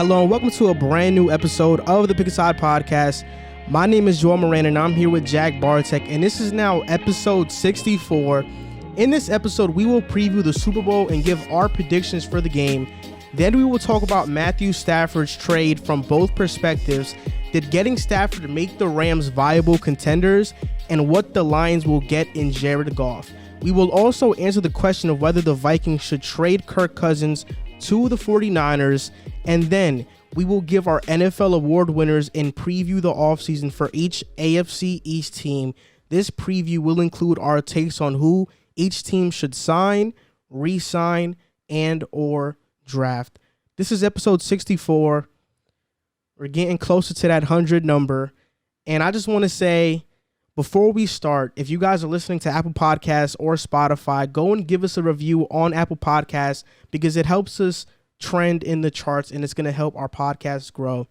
Hello and welcome to a brand new episode of the Pick a Side podcast. My name is Moran and I'm here with Jack Barteck, and this is now episode 64. In this episode, we will preview the Super Bowl and give our predictions for the game. Then we will talk about Matthew Stafford's trade from both perspectives. Did getting Stafford make the Rams viable contenders, and what the Lions will get in Jared Goff? We will also answer the question of whether the Vikings should trade Kirk Cousins to the 49ers, and then we will give our NFL award winners and preview the offseason for each AFC East team. This preview will include our takes on who each team should sign, re-sign, and or draft. This is episode 64. We're getting closer to that 100 number, and I just want to say, before we start, if you guys are listening to Apple Podcasts or Spotify, go and give us a review on Apple Podcasts because it helps us trend in the charts and it's going to help our podcast grow.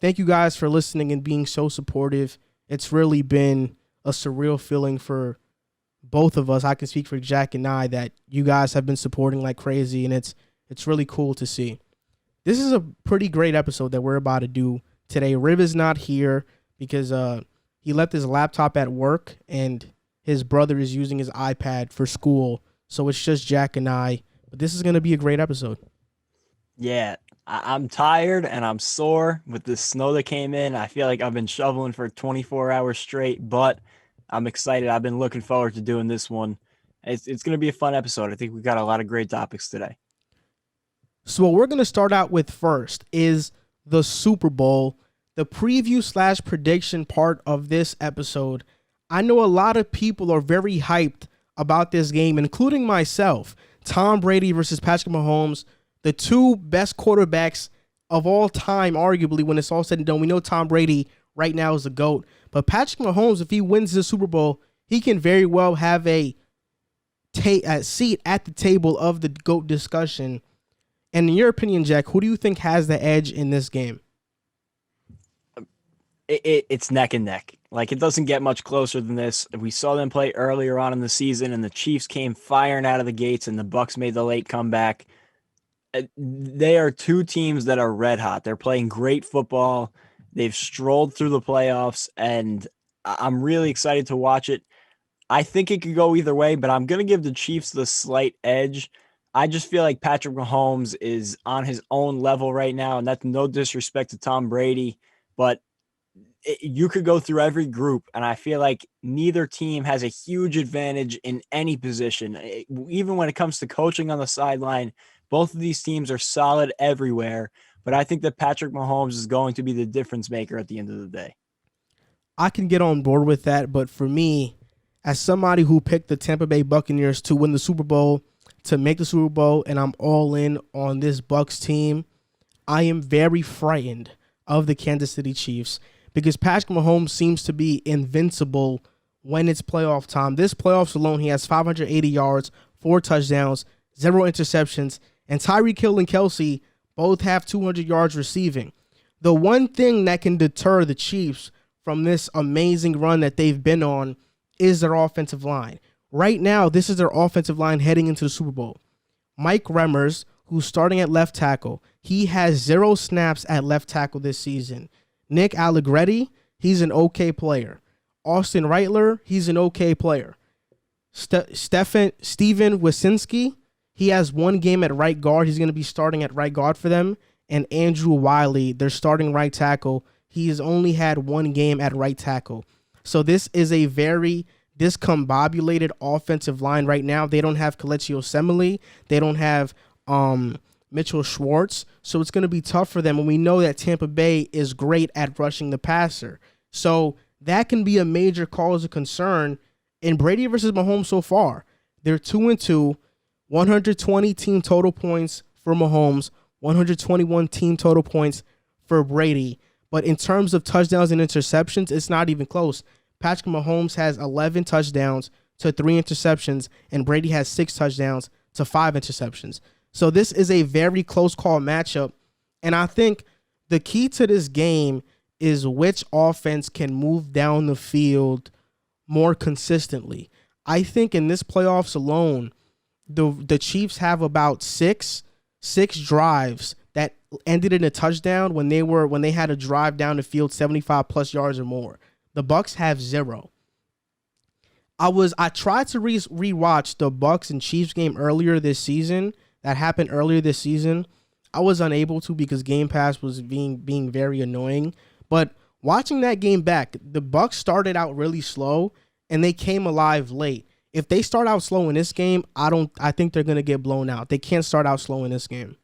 Thank you guys for listening and being so supportive. It's really been a surreal feeling for both of us. I can speak for Jack and I that you guys have been supporting like crazy, and it's really cool to see. This is a pretty great episode that we're about to do today. Riv is not here because he left his laptop at work and his brother is using his iPad for school. So it's just Jack and I. But this is going to be a great episode. Yeah, I'm tired and I'm sore with the snow that came in. I feel like I've been shoveling for 24 hours straight, but I'm excited. I've been looking forward to doing this one. It's going to be a fun episode. I think we got a lot of great topics today. So what we're going to start out with first is the Super Bowl, the preview / prediction part of this episode. I know a lot of people are very hyped about this game, including myself. Tom Brady versus Patrick Mahomes, the two best quarterbacks of all time, arguably, when it's all said and done. We know Tom Brady right now is the GOAT, but Patrick Mahomes, if he wins the Super Bowl, he can very well have a seat at the table of the GOAT discussion. And in your opinion, Jack, who do you think has the edge in this game? It's neck and neck. Like, it doesn't get much closer than this. We saw them play earlier on in the season, and the Chiefs came firing out of the gates, and the Bucs made the late comeback. They are two teams that are red hot. They're playing great football. They've strolled through the playoffs, and I'm really excited to watch it. I think it could go either way, but I'm going to give the Chiefs the slight edge. I just feel like Patrick Mahomes is on his own level right now, and that's no disrespect to Tom Brady, but you could go through every group, and I feel like neither team has a huge advantage in any position. Even when it comes to coaching on the sideline, both of these teams are solid everywhere, but I think that Patrick Mahomes is going to be the difference maker at the end of the day. I can get on board with that, but for me, as somebody who picked the Tampa Bay Buccaneers to win the Super Bowl, to make the Super Bowl, and I'm all in on this Bucs team, I am very frightened of the Kansas City Chiefs because Patrick Mahomes seems to be invincible when it's playoff time. This playoffs alone, he has 580 yards, 4 touchdowns, 0 interceptions, and Tyreek Hill and Kelsey both have 200 yards receiving. The one thing that can deter the Chiefs from this amazing run that they've been on is their offensive line. Right now, this is their offensive line heading into the Super Bowl. Mike Remmers, who's starting at left tackle, he has 0 snaps at left tackle this season. Nick Allegretti, he's an okay player. Austin Reitler, he's an okay player. Steven Wyszynski, he has 1 game at right guard. He's going to be starting at right guard for them. And Andrew Wiley, their starting right tackle, he's only had 1 game at right tackle. So this is a very discombobulated offensive line right now. They don't have Kelechi Osemele. They don't have Mitchell Schwartz. So it's going to be tough for them. And we know that Tampa Bay is great at rushing the passer. So that can be a major cause of concern in Brady versus Mahomes so far. They're 2-2, 120 team total points for Mahomes, 121 team total points for Brady. But in terms of touchdowns and interceptions, it's not even close. Patrick Mahomes has 11 touchdowns to 3 interceptions, and Brady has 6 touchdowns to 5 interceptions. So this is a very close call matchup. And I think the key to this game is which offense can move down the field more consistently. I think in this playoffs alone, the Chiefs have about six drives that ended in a touchdown when they had to drive down the field 75 plus yards or more. The Bucs have 0. I tried to rewatch the Bucs and Chiefs game earlier this season. That happened earlier this season. I was unable to because Game Pass was being very annoying. But watching that game back, the Bucs started out really slow and they came alive late. If they start out slow in this game, I think they're gonna get blown out. They can't start out slow in this game.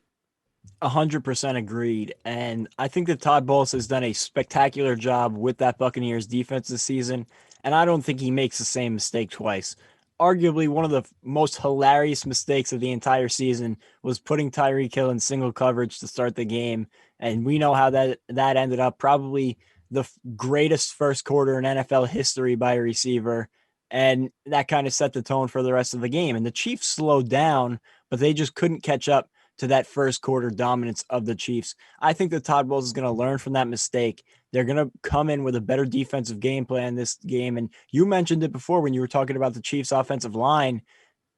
100% agreed. And I think that Todd Bowles has done a spectacular job with that Buccaneers defense this season. And I don't think he makes the same mistake twice. Arguably, one of the most hilarious mistakes of the entire season was putting Tyreek Hill in single coverage to start the game. And we know how that ended up. Probably the greatest first quarter in NFL history by a receiver. And that kind of set the tone for the rest of the game. And the Chiefs slowed down, but they just couldn't catch up to that first quarter dominance of the Chiefs. I think that Todd Bowles is going to learn from that mistake. They're going to come in with a better defensive game plan this game. And you mentioned it before when you were talking about the Chiefs offensive line.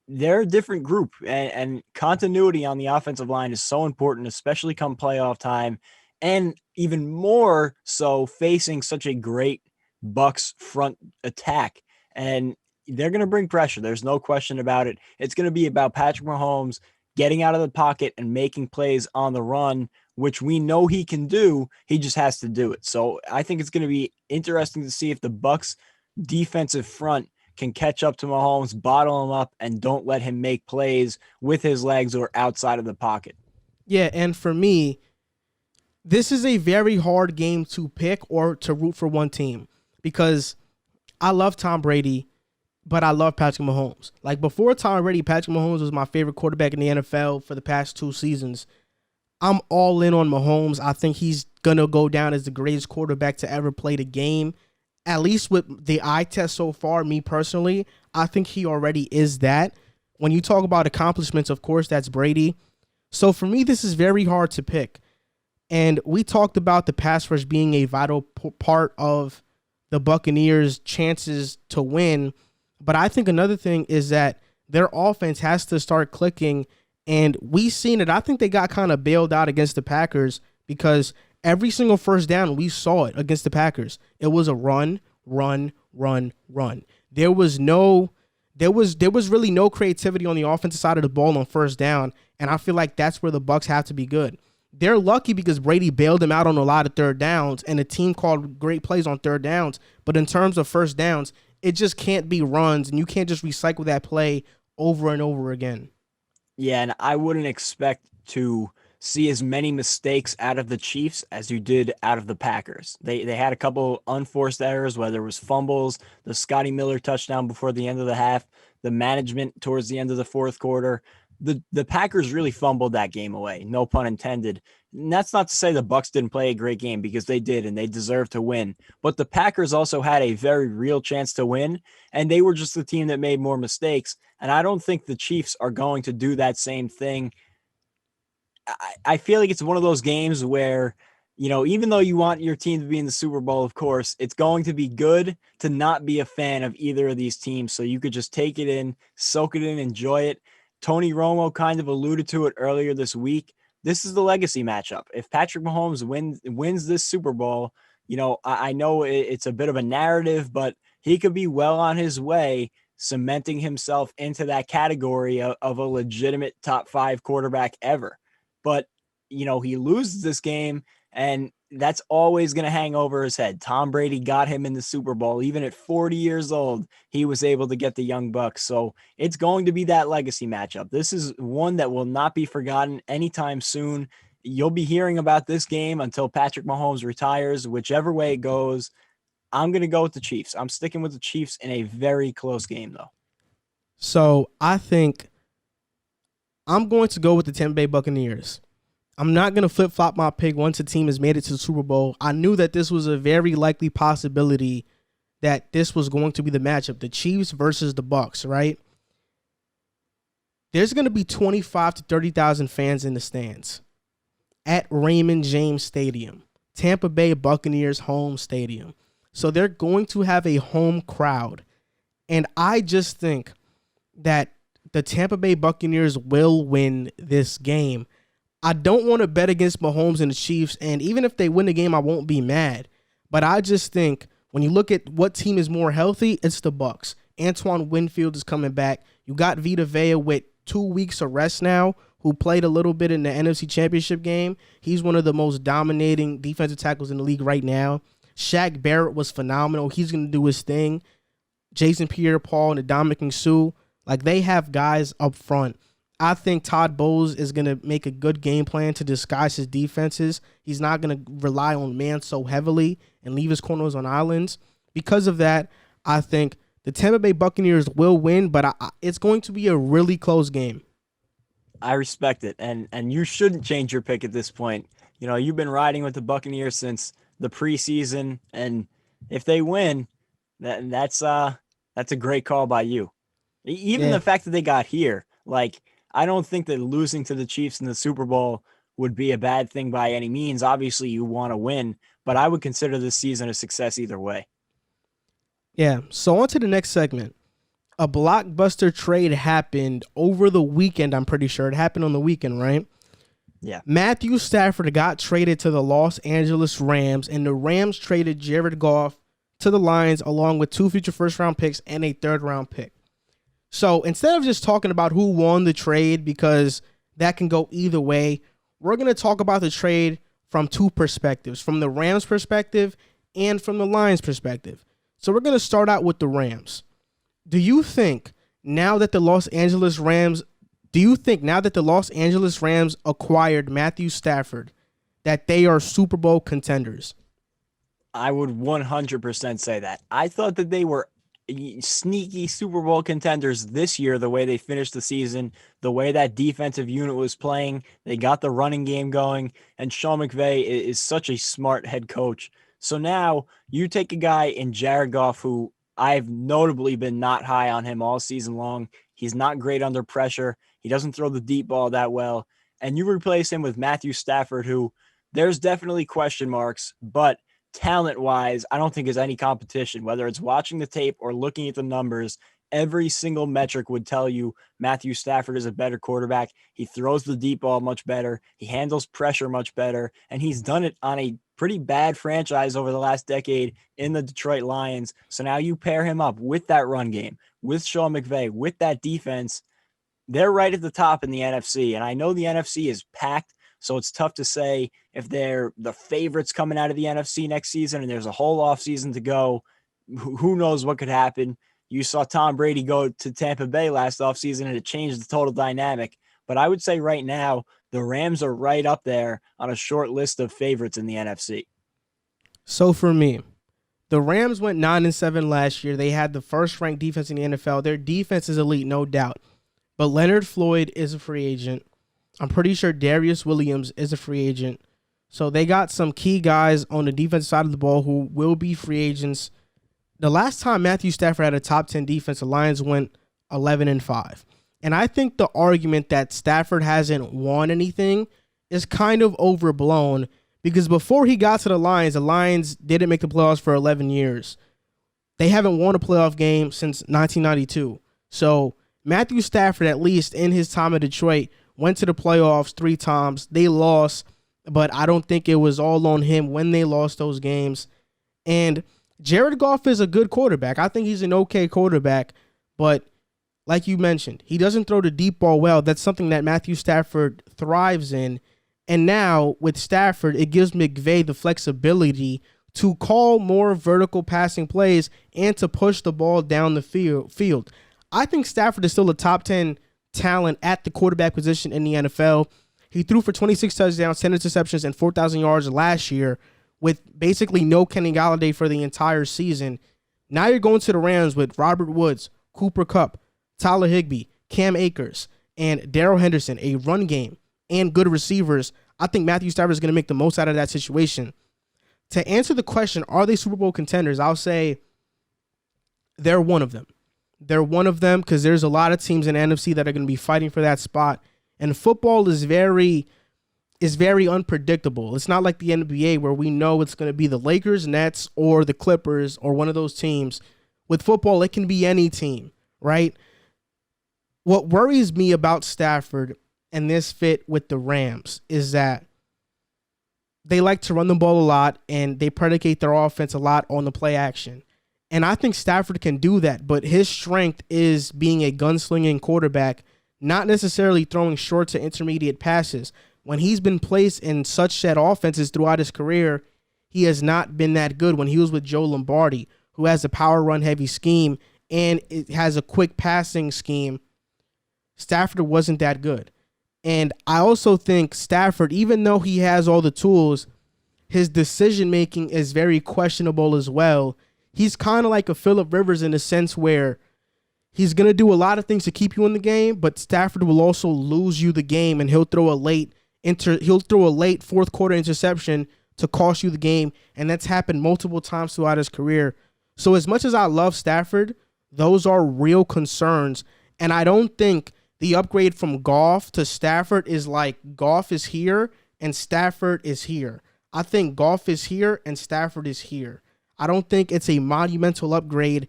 They're a different group, and continuity on the offensive line is so important, especially come playoff time, and even more so facing such a great Bucs front attack. And they're going to bring pressure. There's no question about it. It's going to be about Patrick Mahomes getting out of the pocket and making plays on the run, which we know he can do. He just has to do it. So I think it's going to be interesting to see if the Bucs defensive front can catch up to Mahomes, bottle him up, and don't let him make plays with his legs or outside of the pocket. Yeah, and for me, this is a very hard game to pick or to root for one team because I love Tom Brady, but I love Patrick Mahomes. Like before Tom Brady, Patrick Mahomes was my favorite quarterback in the NFL for the past 2 seasons. I'm all in on Mahomes. I think he's going to go down as the greatest quarterback to ever play the game. At least with the eye test so far, me personally, I think he already is that. When you talk about accomplishments, of course, that's Brady. So for me, this is very hard to pick. And we talked about the pass rush being a vital part of the Buccaneers' chances to win. But I think another thing is that their offense has to start clicking. And we seen it. I think they got kind of bailed out against the Packers because every single first down, we saw it against the Packers. It was a run, run, run, run. There was really no creativity on the offensive side of the ball on first down. And I feel like that's where the Bucs have to be good. They're lucky because Brady bailed them out on a lot of third downs and the team called great plays on third downs. But in terms of first downs, it just can't be runs, and you can't just recycle that play over and over again. Yeah, and I wouldn't expect to see as many mistakes out of the Chiefs as you did out of the Packers. They had a couple unforced errors, whether it was fumbles, the Scotty Miller touchdown before the end of the half, the management towards the end of the fourth quarter. The Packers really fumbled that game away, no pun intended. And that's not to say the Bucs didn't play a great game, because they did, and they deserved to win. But the Packers also had a very real chance to win, and they were just the team that made more mistakes. And I don't think the Chiefs are going to do that same thing. I feel like it's one of those games where, you know, even though you want your team to be in the Super Bowl, of course, it's going to be good to not be a fan of either of these teams. So you could just take it in, soak it in, enjoy it. Tony Romo kind of alluded to it earlier this week. This is the legacy matchup. If Patrick Mahomes wins this Super Bowl, you know, I know it's a bit of a narrative, but he could be well on his way, cementing himself into that category of a legitimate top 5 quarterback ever. But, you know, he loses this game, and that's always going to hang over his head. Tom Brady got him in the Super Bowl. Even at 40 years old, he was able to get the young Bucks. So it's going to be that legacy matchup. This is one that will not be forgotten anytime soon. You'll be hearing about this game until Patrick Mahomes retires, whichever way it goes. I'm going to go with the Chiefs. I'm sticking with the Chiefs in a very close game, though. So I think I'm going to go with the Tampa Bay Buccaneers. I'm not going to flip-flop my pick once a team has made it to the Super Bowl. I knew that this was a very likely possibility that this was going to be the matchup, the Chiefs versus the Bucs, right? There's going to be 25 to 30,000 fans in the stands at Raymond James Stadium, Tampa Bay Buccaneers home stadium. So they're going to have a home crowd. And I just think that the Tampa Bay Buccaneers will win this game. I don't want to bet against Mahomes and the Chiefs, and even if they win the game, I won't be mad. But I just think when you look at what team is more healthy, it's the Bucs. Antoine Winfield is coming back. You got Vita Vea with 2 weeks of rest now, who played a little bit in the NFC Championship game. He's one of the most dominating defensive tackles in the league right now. Shaq Barrett was phenomenal. He's going to do his thing. Jason Pierre-Paul and Ndamukong Suh, like they have guys up front. I think Todd Bowles is going to make a good game plan to disguise his defenses. He's not going to rely on man so heavily and leave his corners on islands. Because of that, I think the Tampa Bay Buccaneers will win, but it's going to be a really close game. I respect it, and you shouldn't change your pick at this point. You know, you've been riding with the Buccaneers since the preseason, and if they win, that's a great call by you. Even the fact that they got here, like, I don't think that losing to the Chiefs in the Super Bowl would be a bad thing by any means. Obviously, you want to win, but I would consider this season a success either way. Yeah, so on to the next segment. A blockbuster trade happened over the weekend, I'm pretty sure. It happened on the weekend, right? Yeah. Matthew Stafford got traded to the Los Angeles Rams, and the Rams traded Jared Goff to the Lions along with 2 future first-round picks and a third-round pick. So instead of just talking about who won the trade, because that can go either way, we're going to talk about the trade from 2 perspectives, from the Rams' perspective and from the Lions' perspective. So we're going to start out with the Rams. Do you think now that the Los Angeles Rams acquired Matthew Stafford, that they are Super Bowl contenders? I would 100% say that. I thought that they were sneaky Super Bowl contenders this year, the way they finished the season, the way that defensive unit was playing. They got the running game going, and Sean McVay is such a smart head coach. So now you take a guy in Jared Goff, who I've notably been not high on him all season long. He's not great under pressure. He doesn't throw the deep ball that well. And you replace him with Matthew Stafford, who there's definitely question marks, but talent-wise, I don't think there's any competition. Whether it's watching the tape or looking at the numbers, every single metric would tell you Matthew Stafford is a better quarterback. He throws the deep ball much better. He handles pressure much better. And he's done it on a pretty bad franchise over the last decade in the Detroit Lions. So now you pair him up with that run game, with Sean McVay, with that defense. They're right at the top in the NFC. And I know the NFC is packed, so it's tough to say if they're the favorites coming out of the NFC next season and there's a whole offseason to go. Who knows what could happen? You saw Tom Brady go to Tampa Bay last offseason and it changed the total dynamic. But I would say right now, the Rams are right up there on a short list of favorites in the NFC. So for me, the Rams went 9-7 last year. They had the first-ranked defense in the NFL. Their defense is elite, no doubt. But Leonard Floyd is a free agent. I'm pretty sure Darius Williams is a free agent. So they got some key guys on the defensive side of the ball who will be free agents. The last time Matthew Stafford had a top 10 defense, the Lions went 11-5. And I think the argument that Stafford hasn't won anything is kind of overblown, because before he got to the Lions didn't make the playoffs for 11 years. They haven't won a playoff game since 1992. So Matthew Stafford, at least in his time in Detroit, went to the playoffs 3 times. They lost, but I don't think it was all on him when they lost those games. And Jared Goff is a good quarterback. I think he's an okay quarterback, but like you mentioned, he doesn't throw the deep ball well. That's something that Matthew Stafford thrives in. And now with Stafford, it gives McVay the flexibility to call more vertical passing plays and to push the ball down the field. I think Stafford is still a top 10 talent at the quarterback position in the NFL. He threw for 26 touchdowns, 10 interceptions, and 4,000 yards last year with basically no Kenny Galladay for the entire season. Now you're going to the Rams with Robert Woods, Cooper Kupp, Tyler Higbee, Cam Akers, and Darrell Henderson, a run game, and good receivers. I think Matthew Stafford is going to make the most out of that situation. To answer the question, are they Super Bowl contenders? I'll say they're one of them. They're one of them because there's a lot of teams in the NFC that are going to be fighting for that spot. And football is very unpredictable. It's not like the NBA where we know it's going to be the Lakers, Nets, or the Clippers, or one of those teams. With football, it can be any team, right? What worries me about Stafford and this fit with the Rams is that they like to run the ball a lot and they predicate their offense a lot on the play action. And I think Stafford can do that, but his strength is being a gunslinging quarterback, not necessarily throwing short to intermediate passes. When he's been placed in such set offenses throughout his career, he has not been that good. When he was with Joe Lombardi, who has a power run heavy scheme and it has a quick passing scheme, Stafford wasn't that good. And I also think Stafford, even though he has all the tools, his decision making is very questionable as well. He's kind of like a Phillip Rivers in a sense where he's going to do a lot of things to keep you in the game, but Stafford will also lose you the game, and he'll throw a late fourth quarter interception to cost you the game, and that's happened multiple times throughout his career. So as much as I love Stafford, those are real concerns, and I don't think the upgrade from Goff to Stafford is like Goff is here and Stafford is here. I think Goff is here and Stafford is here. I don't think it's a monumental upgrade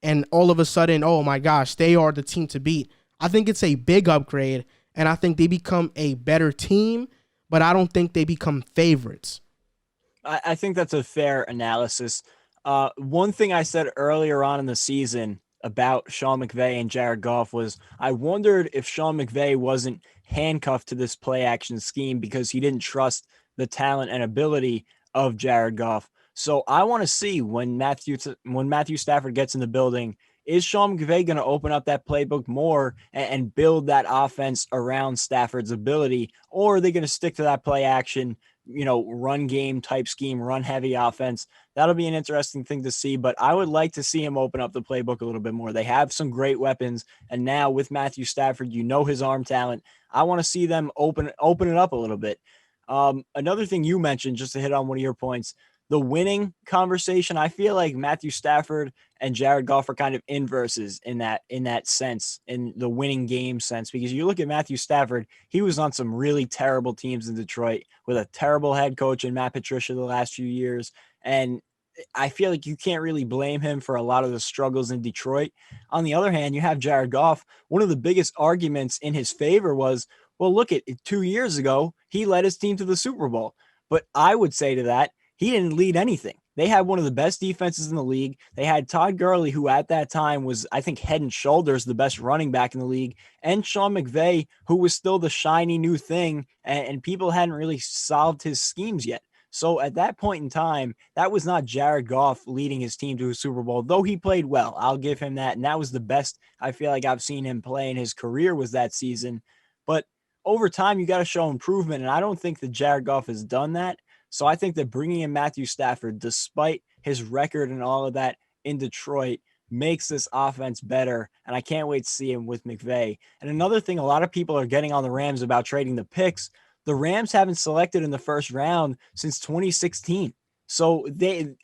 and all of a sudden, oh my gosh, they are the team to beat. I think it's a big upgrade, and I think they become a better team, but I don't think they become favorites. I think that's a fair analysis. One thing I said earlier on in the season about Sean McVay and Jared Goff was I wondered if Sean McVay wasn't handcuffed to this play action scheme because he didn't trust the talent and ability of Jared Goff. So I want to see when Matthew Stafford gets in the building, is Sean McVay going to open up that playbook more and build that offense around Stafford's ability, or are they going to stick to that play action, run game type scheme, run heavy offense? That'll be an interesting thing to see, but I would like to see him open up the playbook a little bit more. They have some great weapons, and now with Matthew Stafford, his arm talent. I want to see them open it up a little bit. Another thing you mentioned, just to hit on one of your points, the winning conversation. I feel like Matthew Stafford and Jared Goff are kind of inverses in that sense, in the winning game sense, because you look at Matthew Stafford, he was on some really terrible teams in Detroit with a terrible head coach in Matt Patricia the last few years. And I feel like you can't really blame him for a lot of the struggles in Detroit. On the other hand, you have Jared Goff. One of the biggest arguments in his favor was, well, look at 2 years ago, he led his team to the Super Bowl. But I would say to that, he didn't lead anything. They had one of the best defenses in the league. They had Todd Gurley, who at that time was, I think, head and shoulders the best running back in the league, and Sean McVay, who was still the shiny new thing, and people hadn't really solved his schemes yet. So at that point in time, that was not Jared Goff leading his team to a Super Bowl, though he played well. I'll give him that. And that was the best I feel like I've seen him play in his career was that season. But over time, you got to show improvement. And I don't think that Jared Goff has done that. So I think that bringing in Matthew Stafford, despite his record and all of that in Detroit, makes this offense better. And I can't wait to see him with McVay. And another thing, a lot of people are getting on the Rams about trading the picks. The Rams haven't selected in the first round since 2016. So they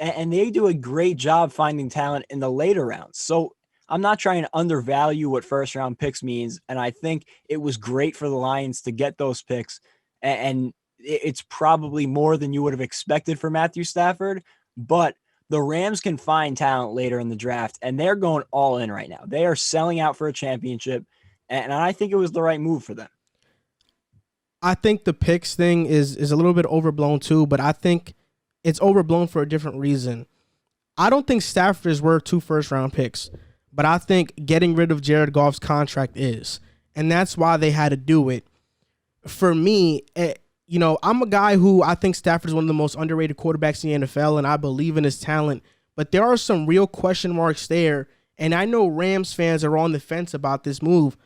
do a great job finding talent in the later rounds. So I'm not trying to undervalue what first round picks means. And I think it was great for the Lions to get those picks. And it's probably more than you would have expected for Matthew Stafford, but the Rams can find talent later in the draft, and they're going all in right now. They are selling out for a championship, and I think it was the right move for them. I think the picks thing is a little bit overblown too, but I think it's overblown for a different reason. I don't think Stafford is worth 2 first-round picks, but I think getting rid of Jared Goff's contract is, and that's why they had to do it. For me, I'm a guy who I think Stafford is one of the most underrated quarterbacks in the NFL, and I believe in his talent. But there are some real question marks there, and I know Rams fans are on the fence about this move.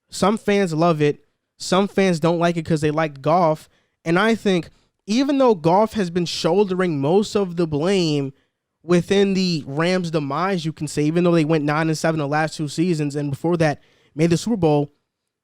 Some fans love it. Some fans don't like it because they like Goff. And I think even though Goff has been shouldering most of the blame within the Rams' demise, you can say, even though they went 9-7 the last 2 seasons, and before that made the Super Bowl,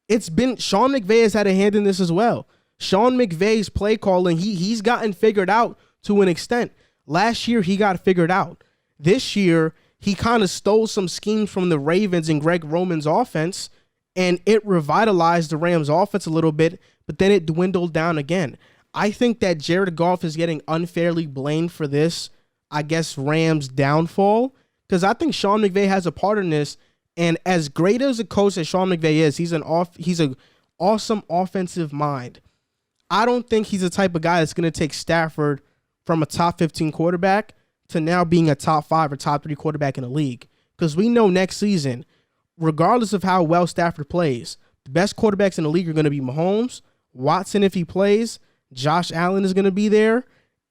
it's been Sean McVay has had a hand in this as well. Sean McVay's play calling, he's gotten figured out to an extent. Last year, he got figured out. This year, he kind of stole some schemes from the Ravens and Greg Roman's offense, and it revitalized the Rams' offense a little bit, but then it dwindled down again. I think that Jared Goff is getting unfairly blamed for this, I guess, Rams' downfall, because I think Sean McVay has a part in this, and as great as a coach as Sean McVay is, he's an awesome offensive mind. I don't think he's the type of guy that's going to take Stafford from a top 15 quarterback to now being a top 5 or top 3 quarterback in the league. Because we know next season, regardless of how well Stafford plays, the best quarterbacks in the league are going to be Mahomes, Watson if he plays, Josh Allen is going to be there,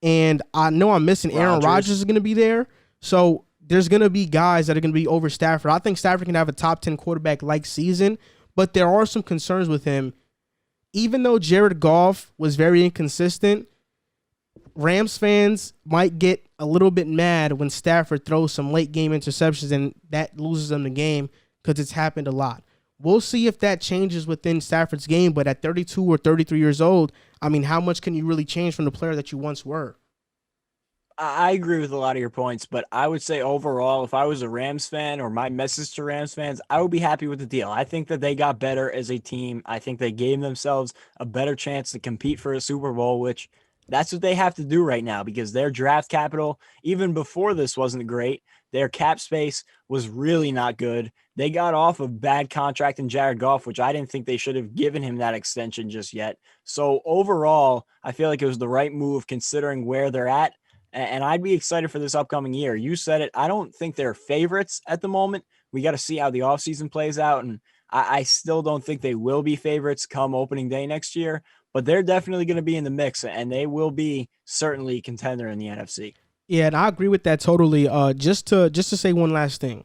and I know I'm missing Aaron Rodgers is going to be there. So there's going to be guys that are going to be over Stafford. I think Stafford can have a top 10 quarterback-like season, but there are some concerns with him. Even though Jared Goff was very inconsistent, Rams fans might get a little bit mad when Stafford throws some late game interceptions and that loses them the game because it's happened a lot. We'll see if that changes within Stafford's game, but at 32 or 33 years old, I mean, how much can you really change from the player that you once were? I agree with a lot of your points, but I would say overall, if I was a Rams fan or my message to Rams fans, I would be happy with the deal. I think that they got better as a team. I think they gave themselves a better chance to compete for a Super Bowl, which that's what they have to do right now because their draft capital, even before this, wasn't great. Their cap space was really not good. They got off a bad contract in Jared Goff, which I didn't think they should have given him that extension just yet. So overall, I feel like it was the right move considering where they're at. And I'd be excited for this upcoming year. You said it. I don't think they're favorites at the moment. We got to see how the offseason plays out. And I still don't think they will be favorites come opening day next year. But they're definitely going to be in the mix. And they will be certainly a contender in the NFC. Yeah, and I agree with that totally. Just to say one last thing.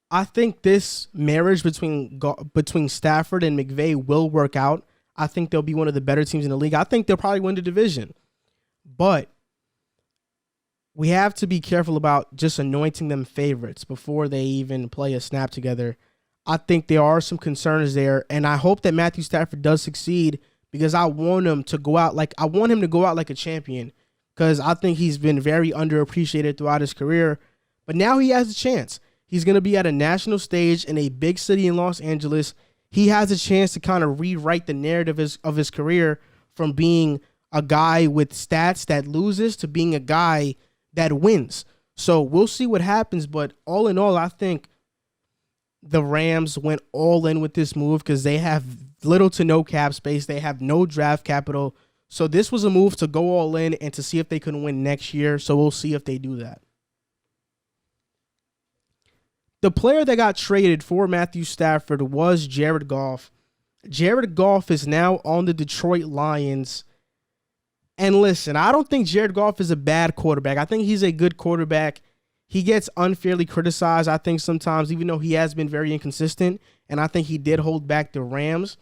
I think this marriage between Stafford and McVay will work out. I think they'll be one of the better teams in the league. I think they'll probably win the division. But we have to be careful about just anointing them favorites before they even play a snap together. I think there are some concerns there, and I hope that Matthew Stafford does succeed because I want him to go out like a champion because I think he's been very underappreciated throughout his career. But now he has a chance. He's going to be at a national stage in a big city in Los Angeles. He has a chance to kind of rewrite the narrative of his career from being a guy with stats that loses to being a guy that wins. So we'll see what happens, but all in all, I think the Rams went all in with this move because they have little to no cap space. They have no draft capital. So this was a move to go all in and to see if they can win next year. So we'll see if they do that. The player that got traded for Matthew Stafford was Jared Goff. Jared Goff is now on the Detroit Lions. And listen, I don't think Jared Goff is a bad quarterback. I think he's a good quarterback. He gets unfairly criticized, I think, sometimes, even though he has been very inconsistent. And I think he did hold back the Rams.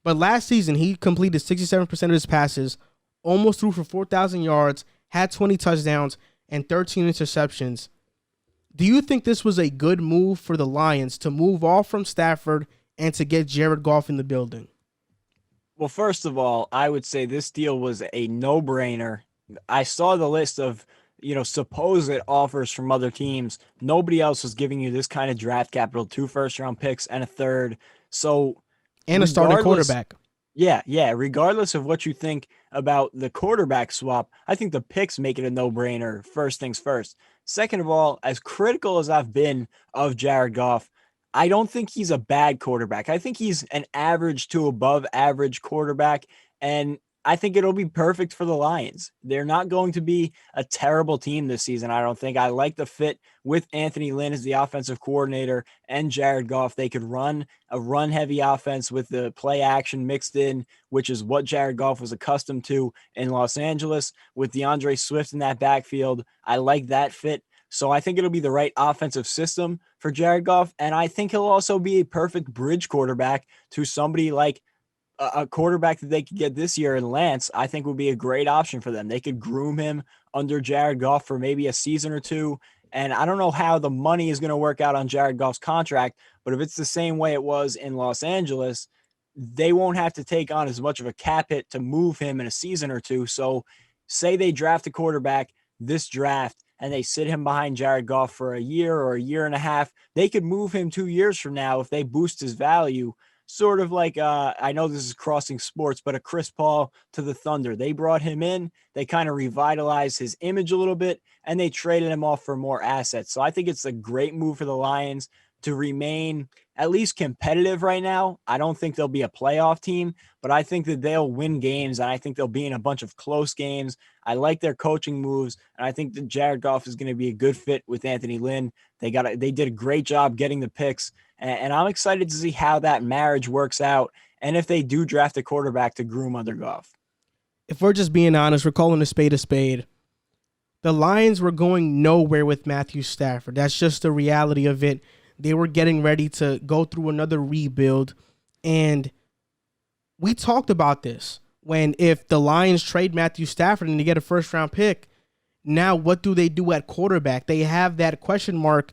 But last season, he completed 67% of his passes, almost threw for 4,000 yards, had 20 touchdowns, and 13 interceptions. Do you think this was a good move for the Lions to move off from Stafford and to get Jared Goff in the building? Well, first of all, I would say this deal was a no-brainer. I saw the list of, supposed offers from other teams. Nobody else was giving you this kind of draft capital, 2 first-round picks and a third. So, and a starting quarterback. Yeah. Regardless of what you think about the quarterback swap, I think the picks make it a no-brainer. First things first. Second of all, as critical as I've been of Jared Goff, I don't think he's a bad quarterback. I think he's an average to above average quarterback, and I think it'll be perfect for the Lions. They're not going to be a terrible team this season, I don't think. I like the fit with Anthony Lynn as the offensive coordinator and Jared Goff. They could run a run-heavy offense with the play action mixed in, which is what Jared Goff was accustomed to in Los Angeles. With DeAndre Swift in that backfield, I like that fit. So I think it'll be the right offensive system for Jared Goff, and I think he'll also be a perfect bridge quarterback to somebody like a quarterback that they could get this year in Lance. I think would be a great option for them. They could groom him under Jared Goff for maybe a season or two, and I don't know how the money is going to work out on Jared Goff's contract, but if it's the same way it was in Los Angeles, they won't have to take on as much of a cap hit to move him in a season or two. So say they draft a quarterback this draft, and they sit him behind Jared Goff for a year or a year and a half, they could move him 2 years from now if they boost his value. Sort of like, I know this is crossing sports, but a Chris Paul to the Thunder. They brought him in, they kind of revitalized his image a little bit, and they traded him off for more assets. So I think it's a great move for the Lions to remain at least competitive right now. I don't think they'll be a playoff team, but I think that they'll win games, and I think they'll be in a bunch of close games. I like their coaching moves, and I think that Jared Goff is going to be a good fit with Anthony Lynn. They did a great job getting the picks, and I'm excited to see how that marriage works out, and if they do draft a quarterback to groom under Goff. If we're just being honest, we're calling a spade a spade. The Lions were going nowhere with Matthew Stafford. That's just the reality of it. They were getting ready to go through another rebuild. And we talked about this when if the Lions trade Matthew Stafford and they get a first-round pick, now what do they do at quarterback? They have that question mark.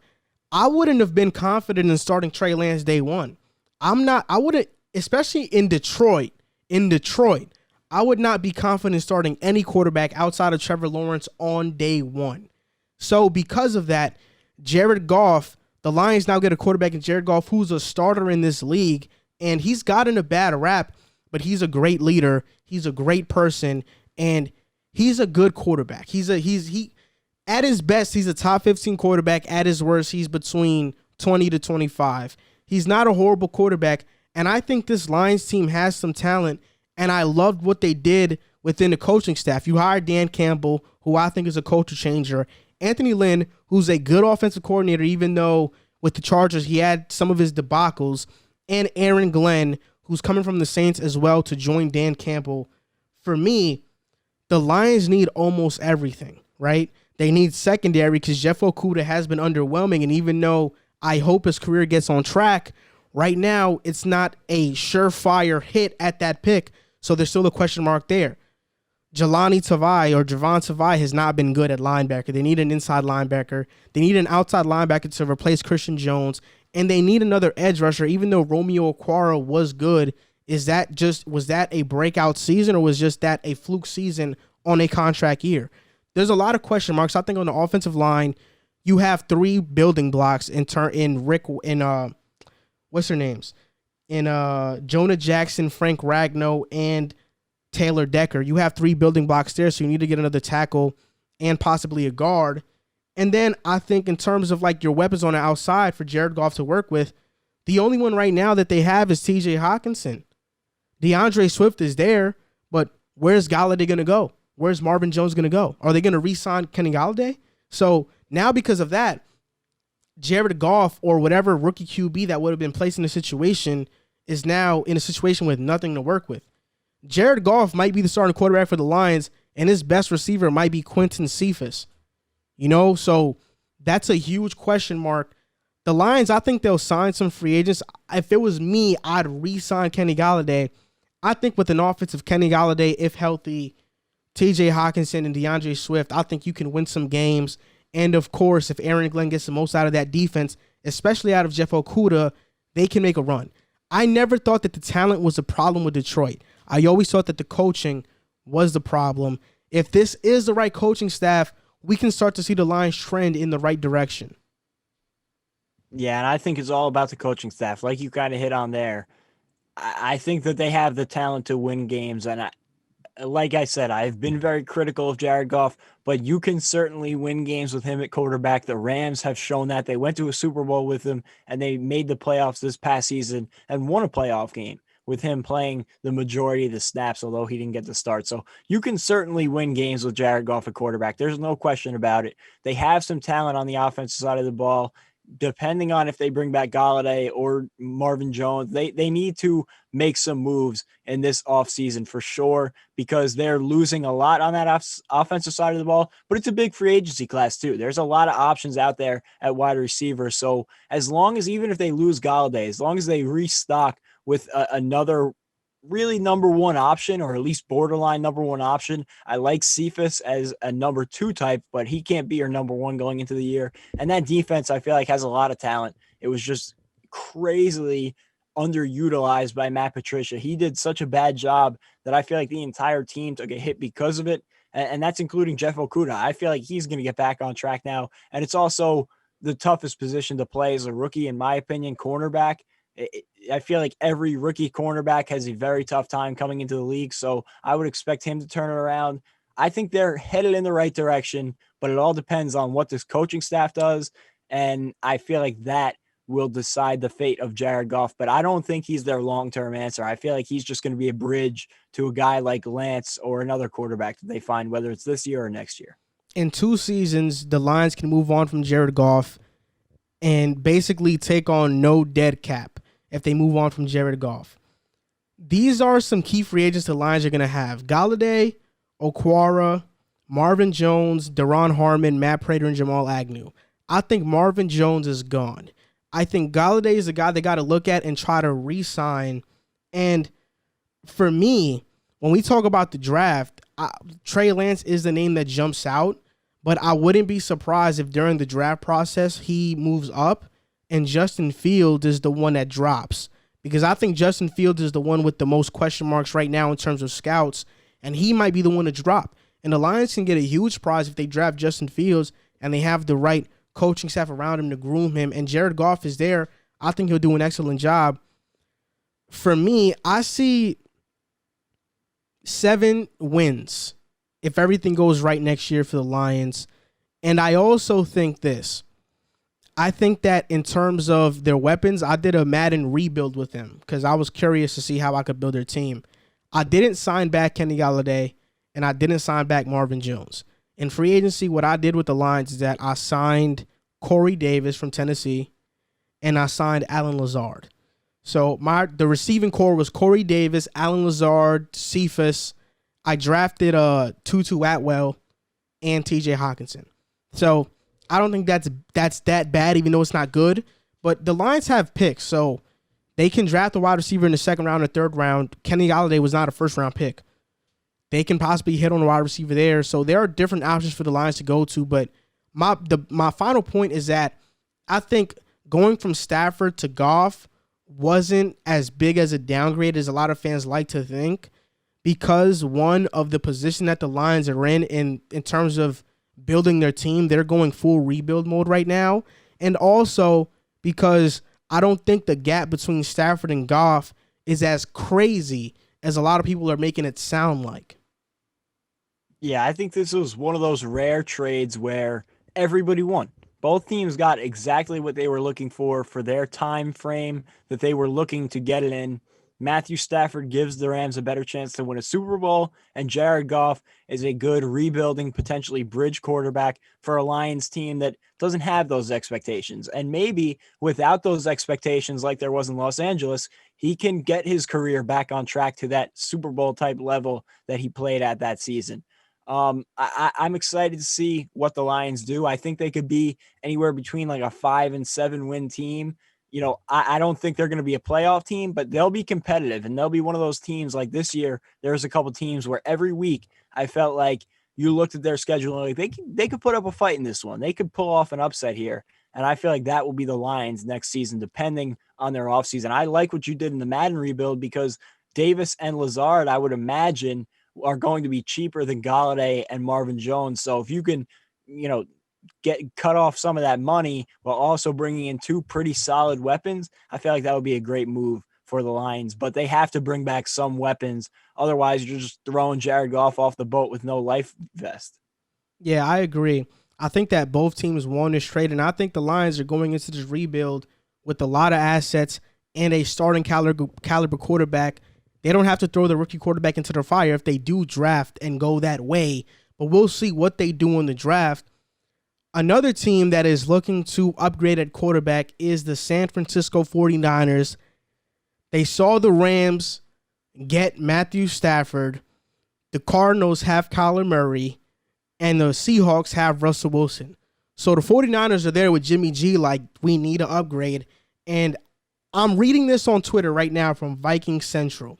I wouldn't have been confident in starting Trey Lance day one. I wouldn't, especially in Detroit. I would not be confident in starting any quarterback outside of Trevor Lawrence on day one. So because of that, Jared Goff, the Lions now get a quarterback in Jared Goff who's a starter in this league, and he's gotten a bad rap, but he's a great leader. He's a great person, and he's a good quarterback. He at his best, he's a top 15 quarterback. At his worst, he's between 20 to 25. He's not a horrible quarterback, and I think this Lions team has some talent. And I loved what they did within the coaching staff. You hired Dan Campbell, who I think is a culture changer. Anthony Lynn, who's a good offensive coordinator, even though with the Chargers he had some of his debacles. And Aaron Glenn, who's coming from the Saints as well to join Dan Campbell. For me, the Lions need almost everything, right? They need secondary because Jeff Okudah has been underwhelming. And even though I hope his career gets on track, right now it's not a surefire hit at that pick. So there's still a question mark there. Javon Tavai has not been good at linebacker. They need an inside linebacker. They need an outside linebacker to replace Christian Jones. And they need another edge rusher, even though Romeo Okwara was good. Was that a breakout season, or was just that a fluke season on a contract year? There's a lot of question marks. I think on the offensive line, you have three building blocks what's their names? In Jonah Jackson, Frank Ragnow, and Taylor Decker. You have three building blocks there, so you need to get another tackle and possibly a guard. And then I think in terms of like your weapons on the outside for Jared Goff to work with, the only one right now that they have is TJ Hawkinson. DeAndre Swift is there, but where's Golladay going to go? Where's Marvin Jones going to go? Are they going to re-sign Kenny Golladay? So now because of that, Jared Goff or whatever rookie QB that would have been placed in a situation is now in a situation with nothing to work with. Jared Goff might be the starting quarterback for the Lions, and his best receiver might be Quentin Cephas. So that's a huge question mark. The Lions, I think they'll sign some free agents. If it was me, I'd re-sign Kenny Golladay. I think with an offensive Kenny Golladay, if healthy, TJ Hawkinson and DeAndre Swift, I think you can win some games. And, of course, if Aaron Glenn gets the most out of that defense, especially out of Jeff Okudah, they can make a run. I never thought that the talent was a problem with Detroit. I always thought that the coaching was the problem. If this is the right coaching staff, we can start to see the Lions trend in the right direction. Yeah, and I think it's all about the coaching staff. Like you kind of hit on there, I think that they have the talent to win games, and like I said, I've been very critical of Jared Goff, but you can certainly win games with him at quarterback. The Rams have shown that. They went to a Super Bowl with him, and they made the playoffs this past season and won a playoff game with him playing the majority of the snaps, although he didn't get the start. So you can certainly win games with Jared Goff at quarterback. There's no question about it. They have some talent on the offensive side of the ball. Depending on if they bring back Golladay or Marvin Jones, they need to make some moves in this offseason for sure, because they're losing a lot on that offensive side of the ball, but it's a big free agency class too. There's a lot of options out there at wide receiver. So as long as, even if they lose Golladay, as long as they restock with another really number one option, or at least borderline number one option. I like Cephas as a number two type, but he can't be your number one going into the year. And that defense, I feel like, has a lot of talent. It was just crazily underutilized by Matt Patricia. He did such a bad job that I feel like the entire team took a hit because of it. And that's including Jeff Okudah. I feel like he's going to get back on track now. And it's also the toughest position to play as a rookie, in my opinion, cornerback. I feel like every rookie cornerback has a very tough time coming into the league, so I would expect him to turn it around. I think they're headed in the right direction, but it all depends on what this coaching staff does, and I feel like that will decide the fate of Jared Goff, but I don't think he's their long-term answer. I feel like he's just going to be a bridge to a guy like Lance or another quarterback that they find, whether it's this year or next year. In 2 seasons, the Lions can move on from Jared Goff and basically take on no dead cap if they move on from Jared Goff. These are some key free agents the Lions are going to have. Galladay, Okwara, Marvin Jones, Daron Harmon, Matt Prater, and Jamal Agnew. I think Marvin Jones is gone. I think Galladay is a guy they got to look at and try to re-sign. And for me, when we talk about the draft, Trey Lance is the name that jumps out, but I wouldn't be surprised if during the draft process he moves up and Justin Fields is the one that drops. Because I think Justin Fields is the one with the most question marks right now in terms of scouts, and he might be the one to drop. And the Lions can get a huge prize if they draft Justin Fields and they have the right coaching staff around him to groom him. And Jared Goff is there. I think he'll do an excellent job. For me, I see 7 wins if everything goes right next year for the Lions. And I also think this. I think that in terms of their weapons, I did a Madden rebuild with them because I was curious to see how I could build their team. I didn't sign back Kenny Galladay, and I didn't sign back Marvin Jones. In free agency, what I did with the Lions is that I signed Corey Davis from Tennessee, and I signed Alan Lazard. So the receiving core was Corey Davis, Alan Lazard, Cephas. I drafted Tutu Atwell and TJ Hawkinson. So I don't think that's that bad, even though it's not good. But the Lions have picks, so they can draft a wide receiver in the second round or third round. Kenny Galladay was not a first-round pick. They can possibly hit on a wide receiver there. So there are different options for the Lions to go to. But my final point is that I think going from Stafford to Goff wasn't as big as a downgrade as a lot of fans like to think, because one of the position that the Lions are in terms of building their team, they're going full rebuild mode right now. And also because I don't think the gap between Stafford and Goff is as crazy as a lot of people are making it sound like. Yeah, I think this was one of those rare trades where everybody won. Both teams got exactly what they were looking for their time frame that they were looking to get it in. Matthew Stafford gives the Rams a better chance to win a Super Bowl, and Jared Goff is a good rebuilding, potentially bridge quarterback for a Lions team that doesn't have those expectations. And maybe without those expectations like there was in Los Angeles, he can get his career back on track to that Super Bowl type level that he played at that season. I'm excited to see what the Lions do. I think they could be anywhere between like a 5 and 7 win team. You know, I don't think they're going to be a playoff team, but they'll be competitive, and they'll be one of those teams like this year. There's a couple teams where every week I felt like you looked at their schedule and like they could put up a fight in this one. They could pull off an upset here. And I feel like that will be the Lions next season, depending on their offseason. I like what you did in the Madden rebuild because Davis and Lazard, I would imagine, are going to be cheaper than Galladay and Marvin Jones. So if you can, cut off some of that money while also bringing in 2 pretty solid weapons, I feel like that would be a great move for the Lions. But they have to bring back some weapons. Otherwise, you're just throwing Jared Goff off the boat with no life vest. Yeah, I agree. I think that both teams won this trade, and I think the Lions are going into this rebuild with a lot of assets and a starting caliber quarterback. They don't have to throw the rookie quarterback into the fire if they do draft and go that way. But we'll see what they do in the draft. Another team that is looking to upgrade at quarterback is the San Francisco 49ers. They saw the Rams get Matthew Stafford. The Cardinals have Kyler Murray. And the Seahawks have Russell Wilson. So the 49ers are there with Jimmy G like, we need an upgrade. And I'm reading this on Twitter right now from Vikings Central.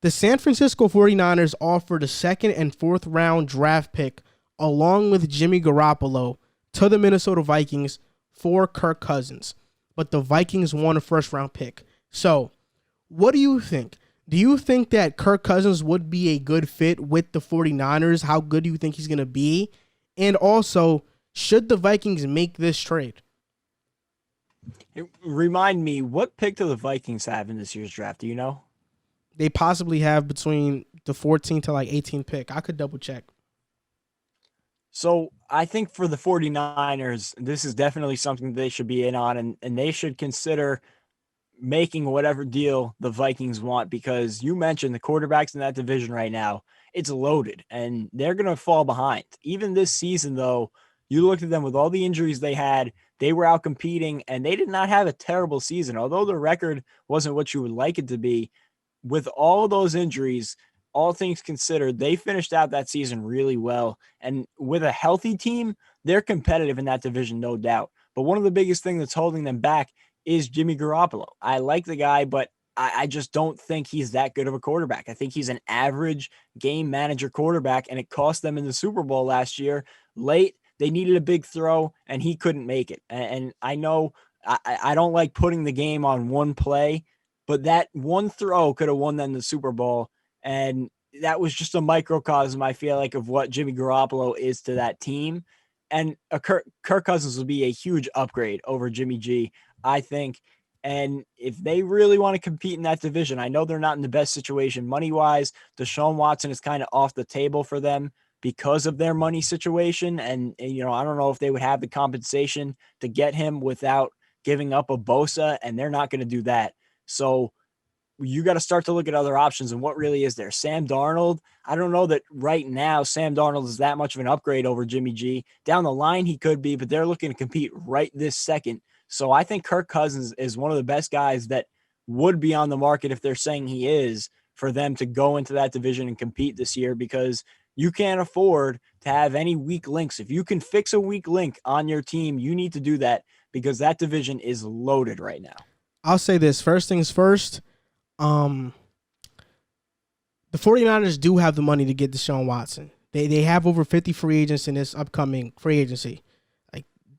The San Francisco 49ers offered a 2nd and 4th round draft pick along with Jimmy Garoppolo to the Minnesota Vikings for Kirk Cousins. But the Vikings won a 1st round pick. So what do you think? Do you think that Kirk Cousins would be a good fit with the 49ers? How good do you think he's going to be? And also, should the Vikings make this trade? Remind me, what pick do the Vikings have in this year's draft? Do you know? They possibly have between the 14th to like 18th pick. I could double check. So I think for the 49ers, this is definitely something they should be in on, and they should consider making whatever deal the Vikings want, because you mentioned the quarterbacks in that division right now, it's loaded and they're going to fall behind. Even this season, though, you looked at them with all the injuries they had, they were out competing and they did not have a terrible season. Although the record wasn't what you would like it to be, with all those injuries, all things considered, they finished out that season really well. And with a healthy team, they're competitive in that division, no doubt. But one of the biggest things that's holding them back is Jimmy Garoppolo. I like the guy, but I just don't think he's that good of a quarterback. I think he's an average game manager quarterback, and it cost them in the Super Bowl last year. Late, they needed a big throw, and he couldn't make it. And I know I don't like putting the game on one play, but that one throw could have won them the Super Bowl. And that was just a microcosm, I feel like, of what Jimmy Garoppolo is to that team. And Kirk Cousins will be a huge upgrade over Jimmy G, I think. And if they really want to compete in that division, I know they're not in the best situation money-wise. Deshaun Watson is kind of off the table for them because of their money situation. And, I don't know if they would have the compensation to get him without giving up a Bosa, and they're not going to do that. So you got to start to look at other options and what really is there. Sam Darnold, I don't know that right now Sam Darnold is that much of an upgrade over Jimmy G. Down the line he could be, but they're looking to compete right this second. So I think Kirk Cousins is one of the best guys that would be on the market, if they're saying he is, for them to go into that division and compete this year, because you can't afford to have any weak links. If you can fix a weak link on your team, you need to do that, because that division is loaded right now. I'll say this. First things first, the 49ers do have the money to get Deshaun Watson. They have over 50 free agents in this upcoming free agency.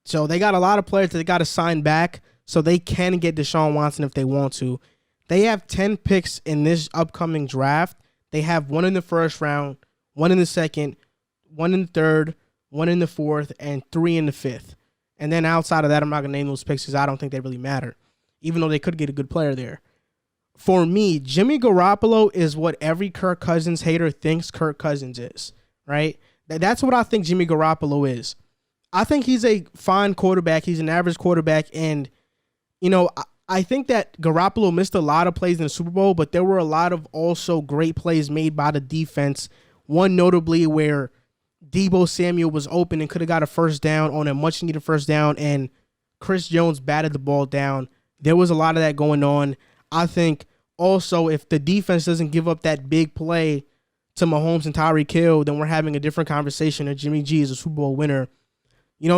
So they got a lot of players that they got to sign back so they can get Deshaun Watson if they want to. They have 10 picks in this upcoming draft. They have one in the first round, one in the second, one in the third, one in the fourth, and 3 in the fifth. And then outside of that, I'm not going to name those picks because I don't think they really matter, even though they could get a good player there. For me, Jimmy Garoppolo is what every Kirk Cousins hater thinks Kirk Cousins is, right? That's what I think Jimmy Garoppolo is. I think he's a fine quarterback. He's an average quarterback. And, I think that Garoppolo missed a lot of plays in the Super Bowl, but there were a lot of also great plays made by the defense. One notably where Deebo Samuel was open and could have got a first down on a much-needed first down, and Chris Jones batted the ball down. There was a lot of that going on. I think also if the defense doesn't give up that big play to Mahomes and Tyreek Hill, then we're having a different conversation, and Jimmy G is a Super Bowl winner.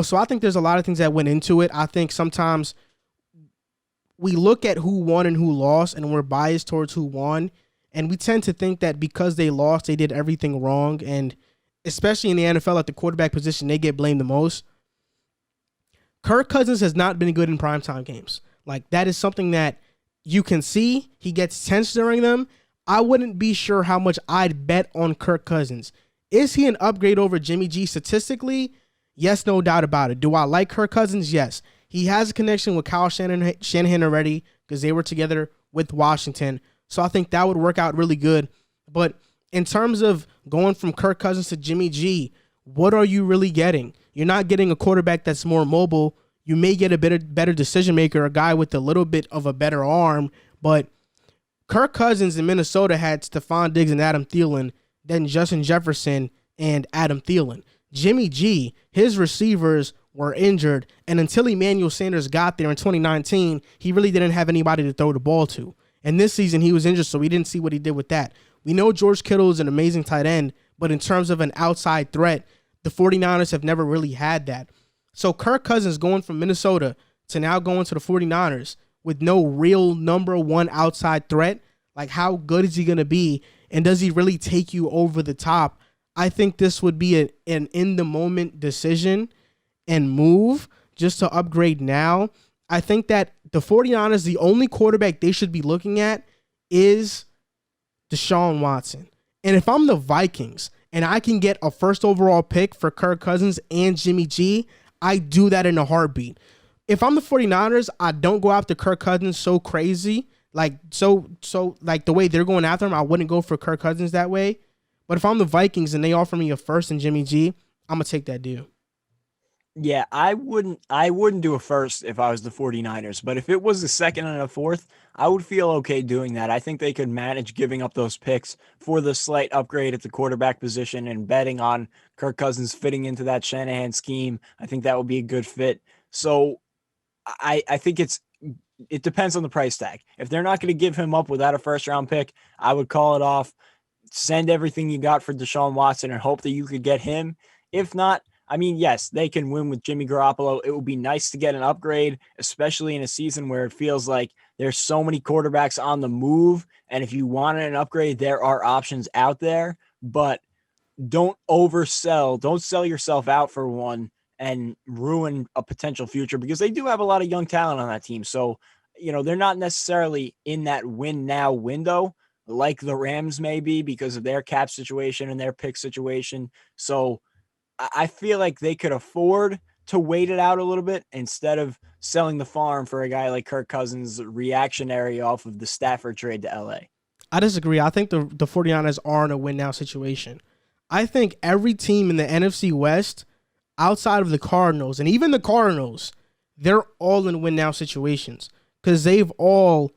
So I think there's a lot of things that went into it. I think sometimes we look at who won and who lost, and we're biased towards who won. And we tend to think that because they lost, they did everything wrong. And especially in the NFL at the quarterback position, they get blamed the most. Kirk Cousins has not been good in primetime games. That is something that you can see. He gets tense during them. I wouldn't be sure how much I'd bet on Kirk Cousins. Is he an upgrade over Jimmy G statistically? Yes, no doubt about it. Do I like Kirk Cousins? Yes. He has a connection with Kyle Shanahan already because they were together with Washington. So I think that would work out really good. But in terms of going from Kirk Cousins to Jimmy G, what are you really getting? You're not getting a quarterback that's more mobile. You may get a better decision maker, a guy with a little bit of a better arm. But Kirk Cousins in Minnesota had Stephon Diggs and Adam Thielen, then Justin Jefferson and Adam Thielen. Jimmy G, his receivers were injured, and until Emmanuel Sanders got there in 2019, he really didn't have anybody to throw the ball to. And this season, he was injured, so we didn't see what he did with that. We know George Kittle is an amazing tight end, but in terms of an outside threat, the 49ers have never really had that. So Kirk Cousins going from Minnesota to now going to the 49ers with no real number one outside threat, how good is he going to be, and does he really take you over the top? I think this would be an in-the-moment decision and move just to upgrade now. I think that the 49ers, the only quarterback they should be looking at is Deshaun Watson. And if I'm the Vikings and I can get a first overall pick for Kirk Cousins and Jimmy G, I do that in a heartbeat. If I'm the 49ers, I don't go after Kirk Cousins so crazy. The way they're going after him, I wouldn't go for Kirk Cousins that way. But if I'm the Vikings and they offer me a first and Jimmy G, I'm gonna take that deal. Yeah, I wouldn't do a first if I was the 49ers, but if it was a second and a fourth, I would feel okay doing that. I think they could manage giving up those picks for the slight upgrade at the quarterback position and betting on Kirk Cousins fitting into that Shanahan scheme. I think that would be a good fit. So I think it depends on the price tag. If they're not going to give him up without a first round pick, I would call it off. Send everything you got for Deshaun Watson and hope that you could get him. If not, I mean, yes, they can win with Jimmy Garoppolo. It would be nice to get an upgrade, especially in a season where it feels like there's so many quarterbacks on the move. And if you wanted an upgrade, there are options out there, but don't oversell. Don't sell yourself out for one and ruin a potential future because they do have a lot of young talent on that team. So, they're not necessarily in that win now window like the Rams may be because of their cap situation and their pick situation. So I feel like they could afford to wait it out a little bit instead of selling the farm for a guy like Kirk Cousins reactionary off of the Stafford trade to LA. I disagree. I think the 49ers are in a win now situation. I think every team in the NFC West, outside of the Cardinals, and even the Cardinals, they're all in win now situations because they've all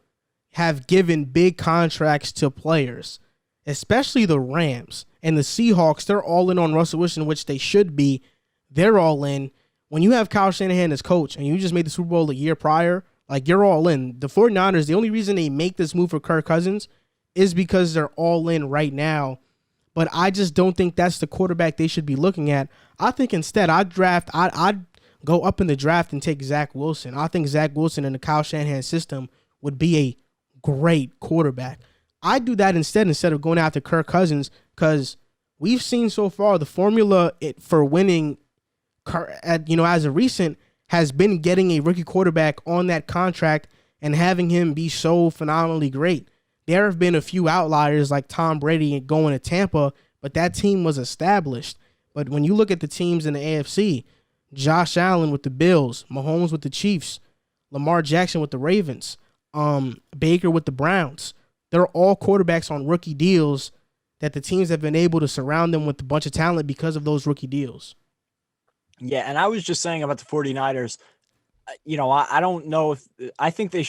have given big contracts to players, especially the Rams and the Seahawks. They're all in on Russell Wilson, which they should be. They're all in. When you have Kyle Shanahan as coach and you just made the Super Bowl a year prior, like you're all in. The 49ers, the only reason they make this move for Kirk Cousins is because they're all in right now. But I just don't think that's the quarterback they should be looking at. I think instead I'd go up in the draft and take Zach Wilson. I think Zach Wilson in the Kyle Shanahan system would be a great quarterback. I'd do that instead of going after Kirk Cousins because we've seen so far the formula for winning, as a recent, has been getting a rookie quarterback on that contract and having him be so phenomenally great. There have been a few outliers like Tom Brady going to Tampa, but that team was established. But when you look at the teams in the AFC, Josh Allen with the Bills, Mahomes with the Chiefs, Lamar Jackson with the Ravens, Baker with the Browns, they're all quarterbacks on rookie deals that the teams have been able to surround them with a bunch of talent because of those rookie deals. Yeah, and I was just saying about the 49ers, I don't know if I think they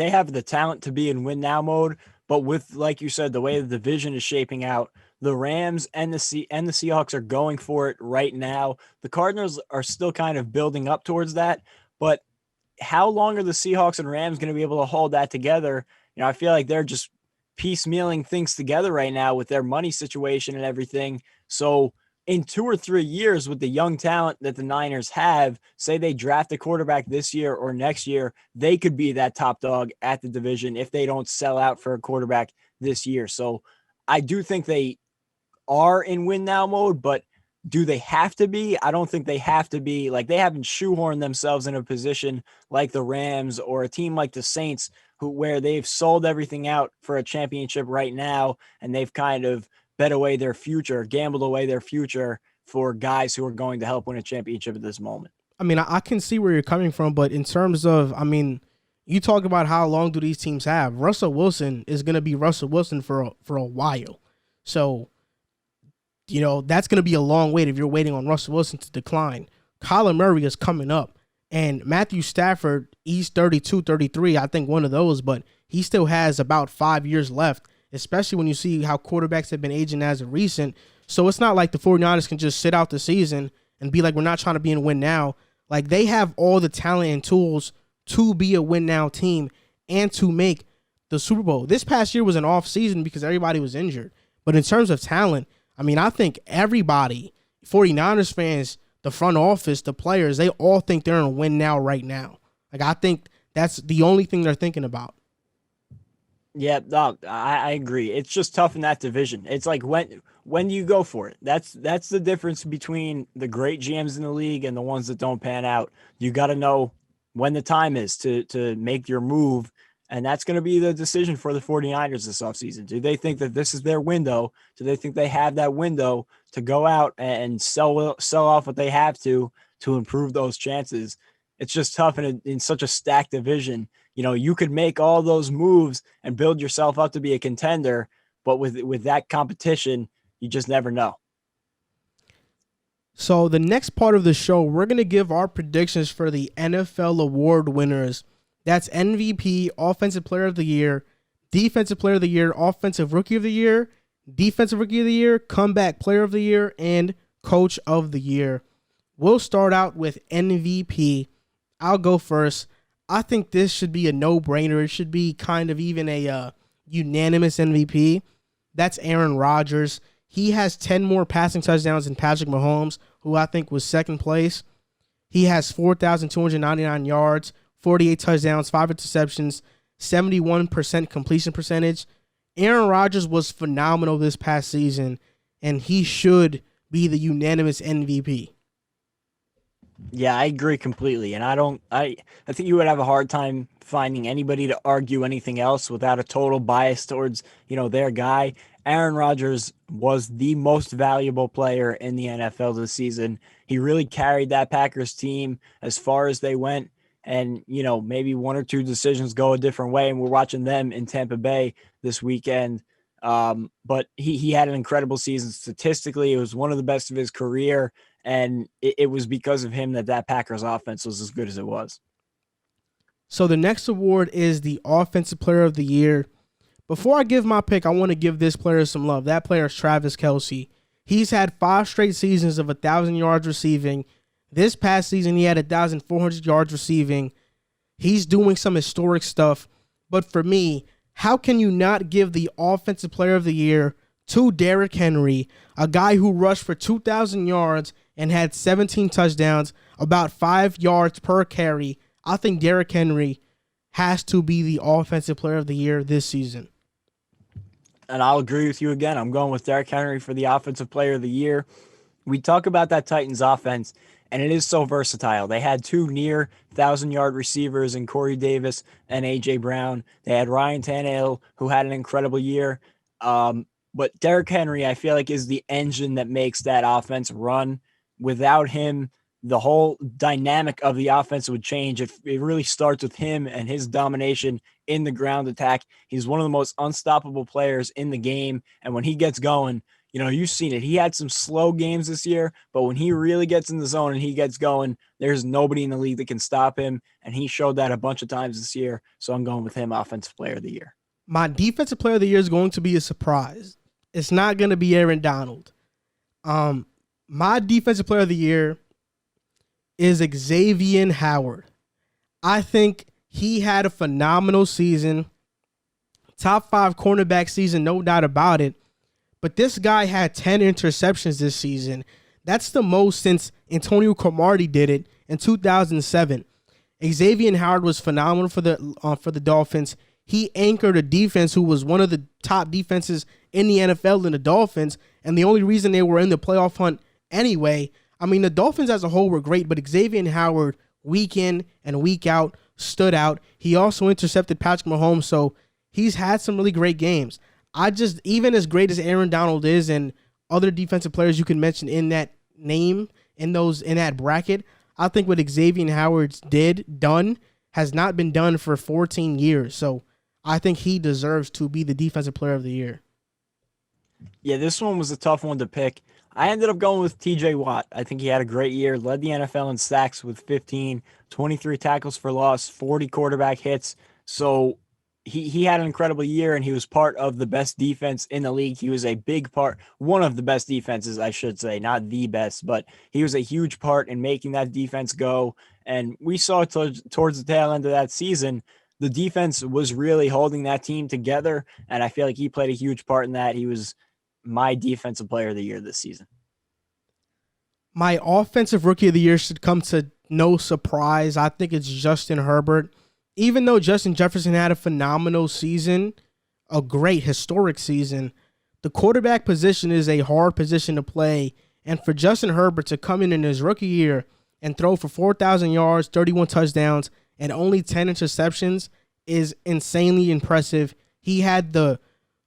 have the talent to be in win now mode, but with, like you said, the way the division is shaping out, the Rams and the Seahawks are going for it right now. The Cardinals are still kind of building up towards that, but how long are the Seahawks and Rams going to be able to hold that together? I feel like they're just piecemealing things together right now with their money situation and everything. So in 2 or 3 years with the young talent that the Niners have, say they draft a quarterback this year or next year, they could be that top dog at the division if they don't sell out for a quarterback this year. So I do think they are in win now mode, but do they have to be? I don't think they have to be. Like, they haven't shoehorned themselves in a position like the Rams or a team like the Saints where they've sold everything out for a championship right now, and they've kind of bet away their future, gambled away their future for guys who are going to help win a championship at this moment. I mean, I can see where you're coming from, but in terms of, you talk about how long do these teams have? Russell Wilson is going to be Russell Wilson for a while. So, that's going to be a long wait if you're waiting on Russell Wilson to decline. Kyler Murray is coming up. And Matthew Stafford, he's 32, 33, I think one of those, but he still has about 5 years left, especially when you see how quarterbacks have been aging as of recent. So it's not like the 49ers can just sit out the season and be like, we're not trying to be in win now. Like, they have all the talent and tools to be a win now team and to make the Super Bowl. This past year was an off season because everybody was injured. But in terms of talent, I think everybody, 49ers fans, the front office, the players, they all think they're in a win now right now. Like, I think that's the only thing they're thinking about. Yeah, no, I agree. It's just tough in that division. It's like when do you go for it? That's the difference between the great GMs in the league and the ones that don't pan out. You got to know when the time is to make your move, and that's going to be the decision for the 49ers this offseason. Do they think that this is their window? Do they think they have that window to go out and sell off what they have to improve those chances? It's just tough in such a stacked division. You could make all those moves and build yourself up to be a contender, but with that competition, you just never know. So the next part of the show, we're going to give our predictions for the NFL award winners. That's MVP, Offensive Player of the Year, Defensive Player of the Year, Offensive Rookie of the Year, Defensive Rookie of the Year, Comeback Player of the Year, and Coach of the Year. We'll start out with MVP. I'll go first. I think this should be a no-brainer. It should be kind of even a unanimous MVP. That's Aaron Rodgers. He has 10 more passing touchdowns than Patrick Mahomes, who I think was second place. He has 4,299 yards, 48 touchdowns, 5 interceptions, 71% completion percentage. Aaron Rodgers was phenomenal this past season, and he should be the unanimous MVP. Yeah, I agree completely. And I think you would have a hard time finding anybody to argue anything else without a total bias towards, their guy. Aaron Rodgers was the most valuable player in the NFL this season. He really carried that Packers team as far as they went. And, maybe one or two decisions go a different way. And we're watching them in Tampa Bay this weekend. But he had an incredible season. Statistically, it was one of the best of his career. And it was because of him that Packers offense was as good as it was. So the next award is the Offensive Player of the Year. Before I give my pick, I want to give this player some love. That player is Travis Kelce. He's had 5 straight seasons of 1,000 yards receiving. This past season, he had 1,400 yards receiving. He's doing some historic stuff. But for me, how can you not give the Offensive Player of the Year to Derrick Henry, a guy who rushed for 2,000 yards and had 17 touchdowns, about 5 yards per carry? I think Derrick Henry has to be the Offensive Player of the Year this season. And I'll agree with you again. I'm going with Derrick Henry for the Offensive Player of the Year. We talk about that Titans offense, and it is so versatile. They had 2 near 1,000-yard receivers in Corey Davis and A.J. Brown. They had Ryan Tannehill, who had an incredible year. But Derrick Henry, I feel like, is the engine that makes that offense run. Without him, the whole dynamic of the offense would change. It really starts with him and his domination in the ground attack. He's one of the most unstoppable players in the game. And when he gets going, you've seen it. He had some slow games this year, but when he really gets in the zone and he gets going, there's nobody in the league that can stop him. And he showed that a bunch of times this year. So I'm going with him, Offensive Player of the Year. My Defensive Player of the Year is going to be a surprise. It's not going to be Aaron Donald. My Defensive Player of the Year is Xavier Howard. I think he had a phenomenal season. Top 5 cornerback season, no doubt about it. But this guy had 10 interceptions this season. That's the most since Antonio Cromartie did it in 2007. Xavier Howard was phenomenal for the Dolphins. He anchored a defense who was one of the top defenses in the NFL in the Dolphins, and the only reason they were in the playoff hunt anyway. I mean, the Dolphins as a whole were great, but Xavier Howard, week in and week out, stood out. He also intercepted Patrick Mahomes, so he's had some really great games. Even as great as Aaron Donald is and other defensive players you can mention in that name, in that bracket, I think what Xavier Howard's done has not been done for 14 years. So I think he deserves to be the Defensive Player of the Year. Yeah, this one was a tough one to pick. I ended up going with TJ Watt. I think he had a great year, led the NFL in sacks with 15, 23 tackles for loss, 40 quarterback hits. So he had an incredible year, and he was part of the best defense in the league. He was a big part, one of the best defenses, I should say, not the best, but he was a huge part in making that defense go. And we saw towards the tail end of that season, the defense was really holding that team together, and I feel like he played a huge part in that. He was my Defensive Player of the Year this season. My Offensive Rookie of the Year should come to no surprise. I think it's Justin Herbert. Even though Justin Jefferson had a phenomenal season, a great historic season, the quarterback position is a hard position to play. And for Justin Herbert to come in his rookie year and throw for 4,000 yards, 31 touchdowns, and only 10 interceptions is insanely impressive. He had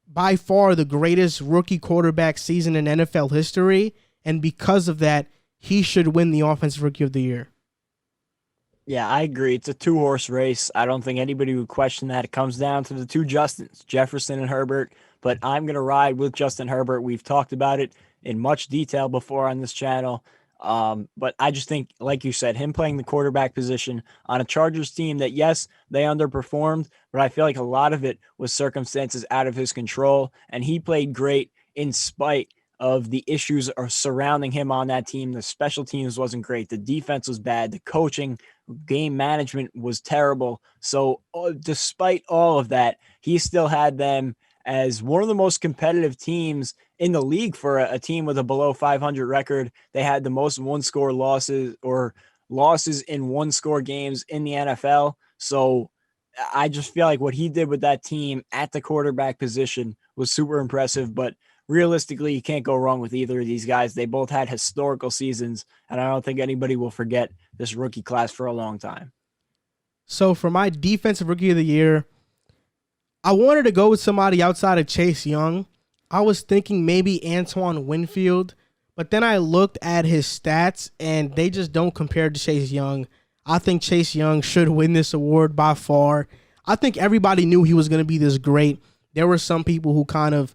by far the greatest rookie quarterback season in NFL history. And because of that, he should win the Offensive Rookie of the Year. Yeah, I agree. It's a 2-horse race. I don't think anybody would question that. It comes down to the 2 Justins, Jefferson and Herbert. But I'm going to ride with Justin Herbert. We've talked about it in much detail before on this channel. But I just think, like you said, him playing the quarterback position on a Chargers team that, yes, they underperformed, but I feel like a lot of it was circumstances out of his control, and he played great in spite of the issues surrounding him on that team. The special teams wasn't great. The defense was bad. The coaching, game management was terrible. So despite all of that, he still had them as one of the most competitive teams in the league for a team with a below 500 record. They had the most one-score losses or losses in one-score games in the NFL. So I just feel like what he did with that team at the quarterback position was super impressive, but realistically, you can't go wrong with either of these guys. They both had historical seasons, and I don't think anybody will forget this rookie class for a long time. So for my defensive rookie of the year, I wanted to go with somebody outside of Chase Young. I was thinking maybe Antoine Winfield, but then I looked at his stats, and they just don't compare to Chase Young. I think Chase Young should win this award by far. I think everybody knew he was going to be this great. There were some people who kind of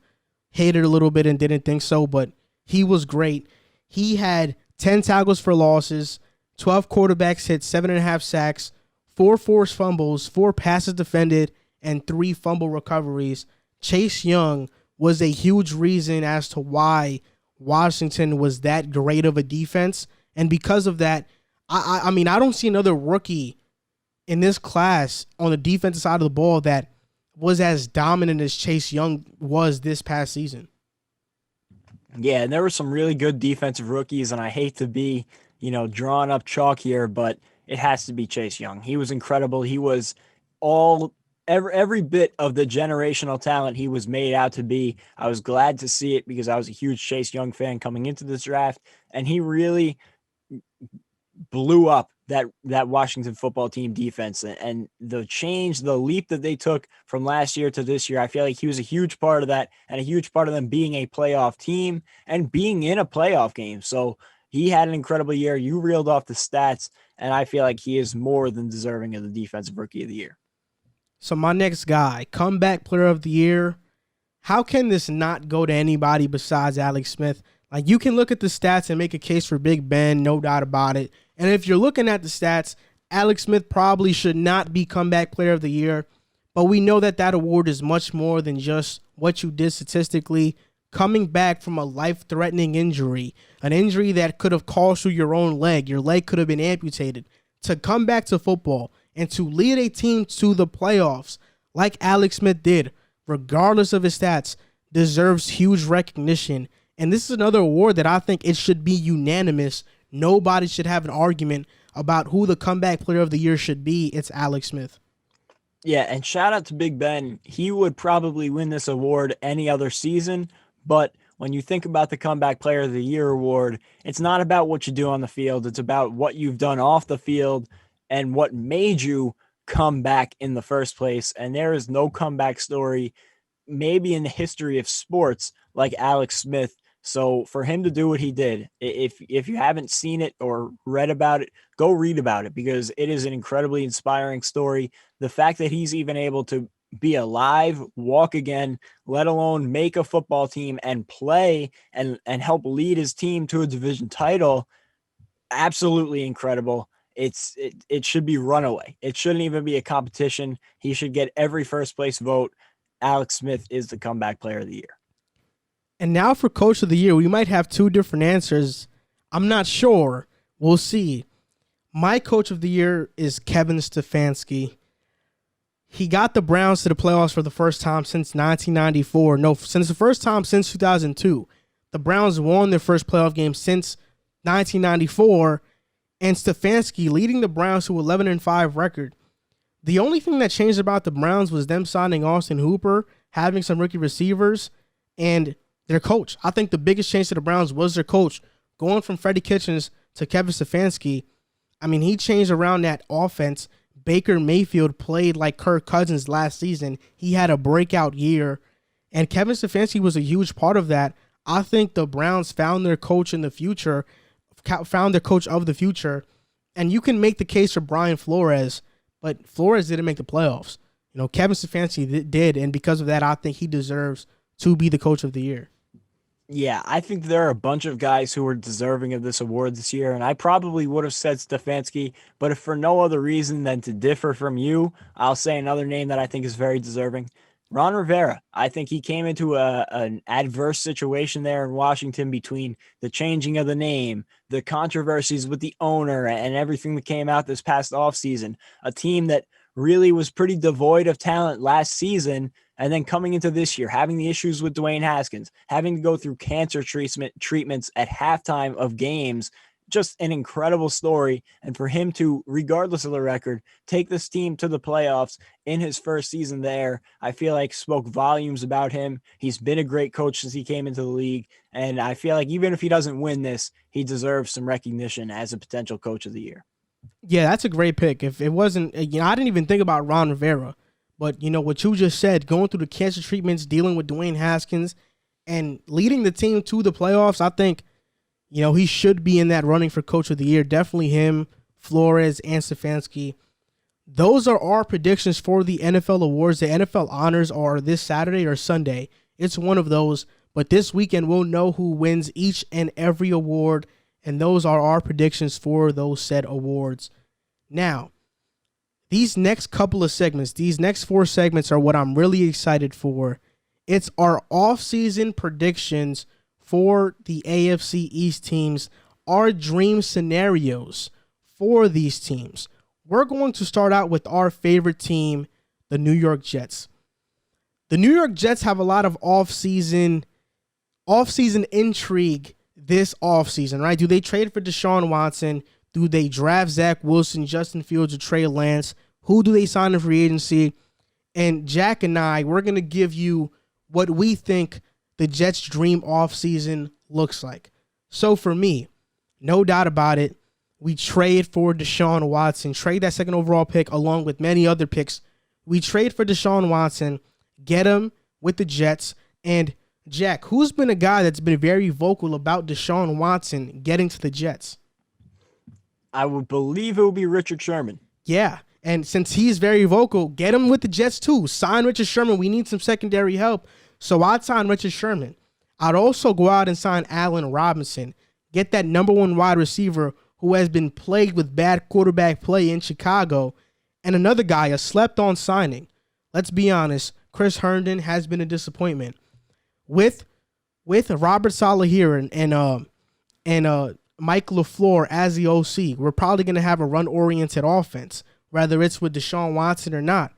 hated a little bit and didn't think so, but he was great. He had 10 tackles for losses, 12 quarterbacks hit, 7.5 sacks, 4 forced fumbles, 4 passes defended, and 3 fumble recoveries. Chase Young was a huge reason as to why Washington was that great of a defense. And because of that, I mean, I don't see another rookie in this class on the defensive side of the ball that was as dominant as Chase Young was this past season. Yeah, and there were some really good defensive rookies, and I hate to be, drawing up chalk here, but it has to be Chase Young. He was incredible. He was every bit of the generational talent he was made out to be. I was glad to see it because I was a huge Chase Young fan coming into this draft, and he really blew up that Washington football team defense, and the leap that they took from last year to this year. I feel like he was a huge part of that, and a huge part of them being a playoff team and being in a playoff game. So he had an incredible year. You reeled off the stats, and I feel like he is more than deserving of the defensive rookie of the year. So my next guy, comeback player of the year. How can this not go to anybody besides Alex Smith? Like, you can look at the stats and make a case for Big Ben, no doubt about it. And if you're looking at the stats, Alex Smith probably should not be comeback player of the year. But we know that that award is much more than just what you did statistically. Coming back from a life-threatening injury, an injury that could have cost you your own leg, your leg could have been amputated, to come back to football and to lead a team to the playoffs like Alex Smith did, regardless of his stats, deserves huge recognition. And this is another award that I think it should be unanimous. Nobody should have an argument about who the comeback player of the year should be. It's Alex Smith. Yeah, and shout out to Big Ben. He would probably win this award any other season, but when you think about the comeback player of the year award, it's not about what you do on the field. It's about what you've done off the field and what made you come back in the first place. And there is no comeback story, maybe in the history of sports, like Alex Smith. So for him to do what he did, if you haven't seen it or read about it, go read about it, because it is an incredibly inspiring story. The fact that he's even able to be alive, walk again, let alone make a football team and play and help lead his team to a division title, absolutely incredible. It should be runaway. It shouldn't even be a competition. He should get every first place vote. Alex Smith is the comeback player of the year. And now for coach of the year, we might have 2 different answers. I'm not sure. We'll see. My coach of the year is Kevin Stefanski. He got the Browns to the playoffs for the first time since 1994. No, since the first time since 2002. The Browns won their first playoff game since 1994, and Stefanski leading the Browns to 11-5 record. The only thing that changed about the Browns was them signing Austin Hooper, having some rookie receivers, and their coach. I think the biggest change to the Browns was their coach. Going from Freddie Kitchens to Kevin Stefanski, I mean, he changed around that offense. Baker Mayfield played like Kirk Cousins last season. He had a breakout year, and Kevin Stefanski was a huge part of that. I think the Browns found their coach in the future, found their coach of the future, and you can make the case for Brian Flores, but Flores didn't make the playoffs. Kevin Stefanski did, and because of that, I think he deserves to be the coach of the year. Yeah, I think there are a bunch of guys who are deserving of this award this year, and I probably would have said Stefanski, but if for no other reason than to differ from you, I'll say another name that I think is very deserving. Ron Rivera. I think he came into an adverse situation there in Washington between the changing of the name, the controversies with the owner, and everything that came out this past offseason. A team that really was pretty devoid of talent last season, and then coming into this year, having the issues with Dwayne Haskins, having to go through cancer treatments at halftime of games, just an incredible story. And for him to, regardless of the record, take this team to the playoffs in his first season there, I feel like spoke volumes about him. He's been a great coach since he came into the league. And I feel like even if he doesn't win this, he deserves some recognition as a potential coach of the year. Yeah, that's a great pick. If it wasn't, I didn't even think about Ron Rivera. But, what you just said, going through the cancer treatments, dealing with Dwayne Haskins, and leading the team to the playoffs, I think, he should be in that running for Coach of the Year. Definitely him, Flores, and Stefanski. Those are our predictions for the NFL awards. The NFL honors are this Saturday or Sunday. It's one of those. But this weekend, we'll know who wins each and every award, and those are our predictions for those said awards. Now, these next couple of segments, these next 4 segments are what I'm really excited for. It's our off-season predictions for the AFC East teams, our dream scenarios for these teams. We're going to start out with our favorite team, the New York Jets. The New York Jets have a lot of off-season intrigue this offseason, right? Do they trade for Deshaun Watson? Do they draft Zach Wilson, Justin Fields, or Trey Lance? Who do they sign in free agency? And Jack and I, we're going to give you what we think the Jets' dream offseason looks like. So for me, no doubt about it, we trade for Deshaun Watson, trade that second overall pick along with many other picks. We trade for Deshaun Watson, get him with the Jets. And Jack, who's been a guy that's been very vocal about Deshaun Watson getting to the Jets? I would believe it would be Richard Sherman. Yeah, and since he's very vocal, get him with the Jets too. Sign Richard Sherman. We need some secondary help. So I'd sign Richard Sherman. I'd also go out and sign Allen Robinson. Get that number 1 wide receiver who has been plagued with bad quarterback play in Chicago. And another guy, a slept-on signing. Let's be honest, Chris Herndon has been a disappointment. With Robert Saleh here and Mike LaFleur as the OC, we're probably going to have a run-oriented offense, whether it's with Deshaun Watson or not.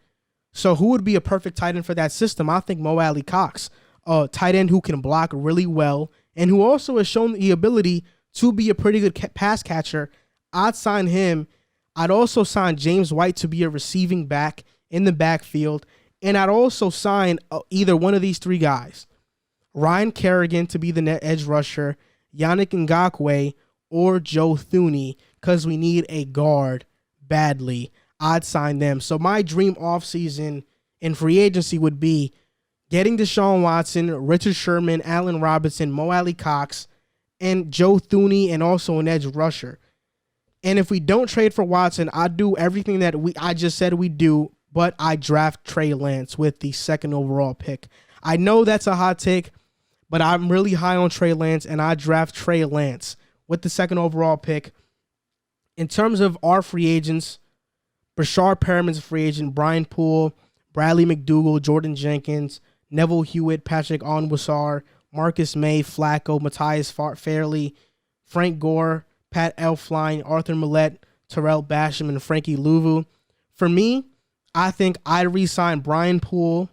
So who would be a perfect tight end for that system? I think Mo Alley Cox, a tight end who can block really well and who also has shown the ability to be a pretty good pass catcher. I'd sign him. I'd also sign James White to be a receiving back in the backfield. And I'd also sign either one of these 3 guys. Ryan Kerrigan to be the net edge rusher, Yannick Ngakoue, or Joe Thuney, because we need a guard badly. I'd sign them. So my dream offseason in free agency would be getting Deshaun Watson, Richard Sherman, Allen Robinson, Mo Alley Cox, and Joe Thuney, and also an edge rusher. And if we don't trade for Watson, I'd do everything that I just said we do, but I draft Trey Lance with the second overall pick. I know that's a hot take, but I'm really high on Trey Lance, and I draft Trey Lance with the second overall pick. In terms of our free agents, Brashard Perriman's a free agent, Brian Poole, Bradley McDougall, Jordan Jenkins, Neville Hewitt, Patrick Onwuasor, Marcus May, Flacco, Matthias Fairley, Frank Gore, Pat Elflein, Arthur Millette, Terrell Basham, and Frankie Louvu. For me, I think I'd re-sign Brian Poole.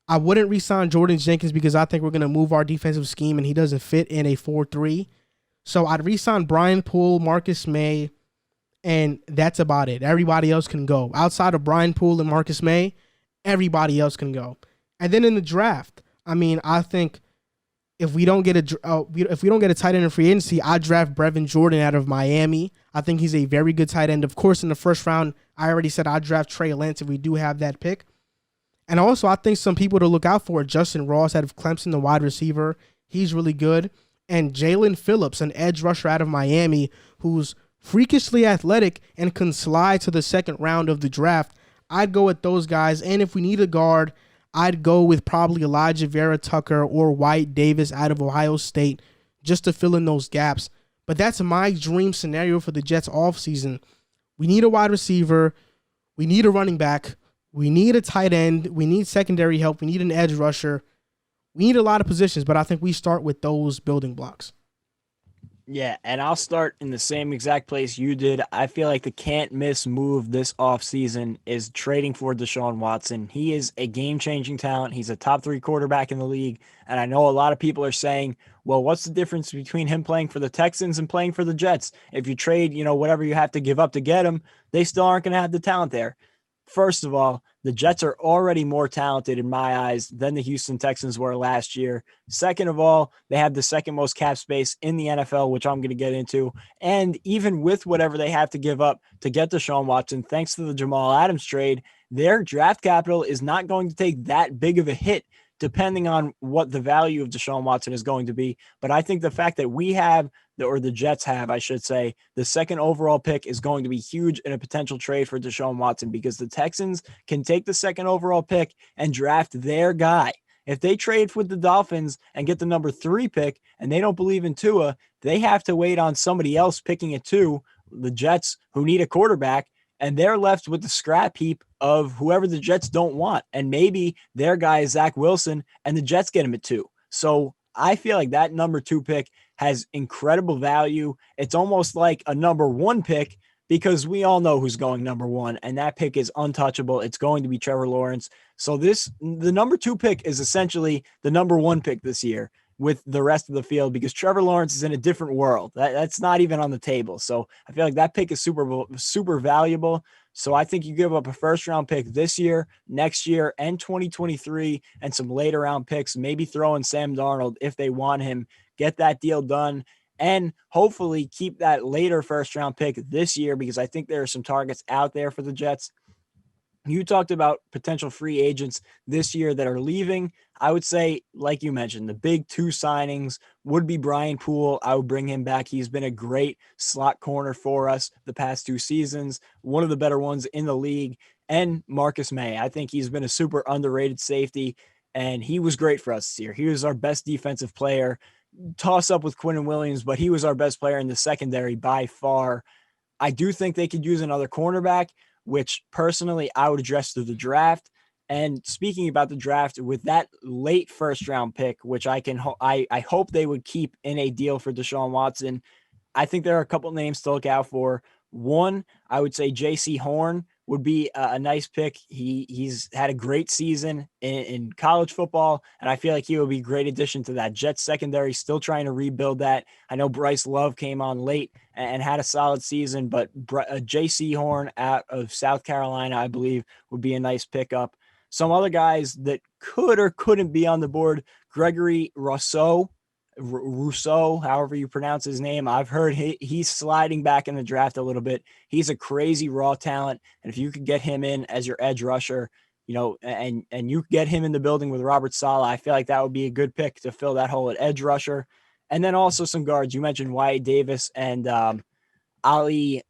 I wouldn't re-sign Jordan Jenkins because I think we're going to move our defensive scheme and he doesn't fit in a 4-3. So I'd re-sign Brian Poole, Marcus May, and that's about it. Everybody else can go. Outside of Brian Poole and Marcus May, everybody else can go. And then in the draft, I think if we don't get a tight end in free agency, I draft Brevin Jordan out of Miami. I think he's a very good tight end. Of course, in the first round, I already said I'd draft Trey Lance if we do have that pick. And also, I think some people to look out for, Justin Ross out of Clemson, the wide receiver. He's really good. And Jalen Phillips, an edge rusher out of Miami, who's freakishly athletic and can slide to the second round of the draft. I'd go with those guys. And if we need a guard, I'd go with probably Elijah Vera Tucker or White Davis out of Ohio State just to fill in those gaps. But that's my dream scenario for the Jets offseason. We need a wide receiver. We need a running back. We need a tight end. We need secondary help. We need an edge rusher. We need a lot of positions, but I think we start with those building blocks. Yeah, and I'll start in the same exact place you did. I feel like the can't-miss move this offseason is trading for Deshaun Watson. He is a game-changing talent. He's a top-3 quarterback in the league, and I know a lot of people are saying, well, what's the difference between him playing for the Texans and playing for the Jets? If you trade, whatever you have to give up to get him, they still aren't going to have the talent there. First of all, the Jets are already more talented in my eyes than the Houston Texans were last year. Second of all, they have the second most cap space in the NFL, which I'm going to get into. And even with whatever they have to give up to get Deshaun Watson, thanks to the Jamal Adams trade, their draft capital is not going to take that big of a hit depending on what the value of Deshaun Watson is going to be. But I think the fact that we have, or the Jets have, I should say, the second overall pick is going to be huge in a potential trade for Deshaun Watson because the Texans can take the second overall pick and draft their guy. If they trade with the Dolphins and get the number 3 pick and they don't believe in Tua, they have to wait on somebody else picking at 2, the Jets, who need a quarterback, and they're left with the scrap heap of whoever the Jets don't want. And maybe their guy is Zach Wilson and the Jets get him at 2. So I feel like that number 2 pick has incredible value. It's almost like a number 1 pick because we all know who's going number 1, and that pick is untouchable. It's going to be Trevor Lawrence. So the number 2 pick is essentially the number 1 pick this year with the rest of the field because Trevor Lawrence is in a different world. That's not even on the table. So I feel like that pick is super valuable. So I think you give up a first-round pick this year, next year, and 2023, and some later-round picks, maybe throw in Sam Darnold if they want him, get that deal done, and hopefully keep that later first-round pick this year because I think there are some targets out there for the Jets. You talked about potential free agents this year that are leaving. I would say, like you mentioned, the big 2 signings would be Brian Poole. I would bring him back. He's been a great slot corner for us the past 2 seasons, one of the better ones in the league. And Marcus May. I think he's been a super underrated safety, and he was great for us this year. He was our best defensive player. Toss up with Quinnen Williams, but he was our best player in the secondary by far. I do think they could use another cornerback, which personally I would address through the draft. And speaking about the draft, with that late first round pick, which I hope they would keep in a deal for Deshaun Watson, I think there are a couple names to look out for. One, I would say J.C. Horn would be a nice pick. He's had a great season in college football, and I feel like he would be a great addition to that Jets secondary, still trying to rebuild that. I know Bryce Love came on late and had a solid season, but J.C. Horn out of South Carolina, I believe, would be a nice pickup. Some other guys that could or couldn't be on the board, Gregory Rousseau, however you pronounce his name. I've heard he's sliding back in the draft a little bit. He's a crazy raw talent. And if you could get him in as your edge rusher, and you get him in the building with Robert Saleh, I feel like that would be a good pick to fill that hole at edge rusher. And then also some guards. You mentioned Wyatt Davis and Ali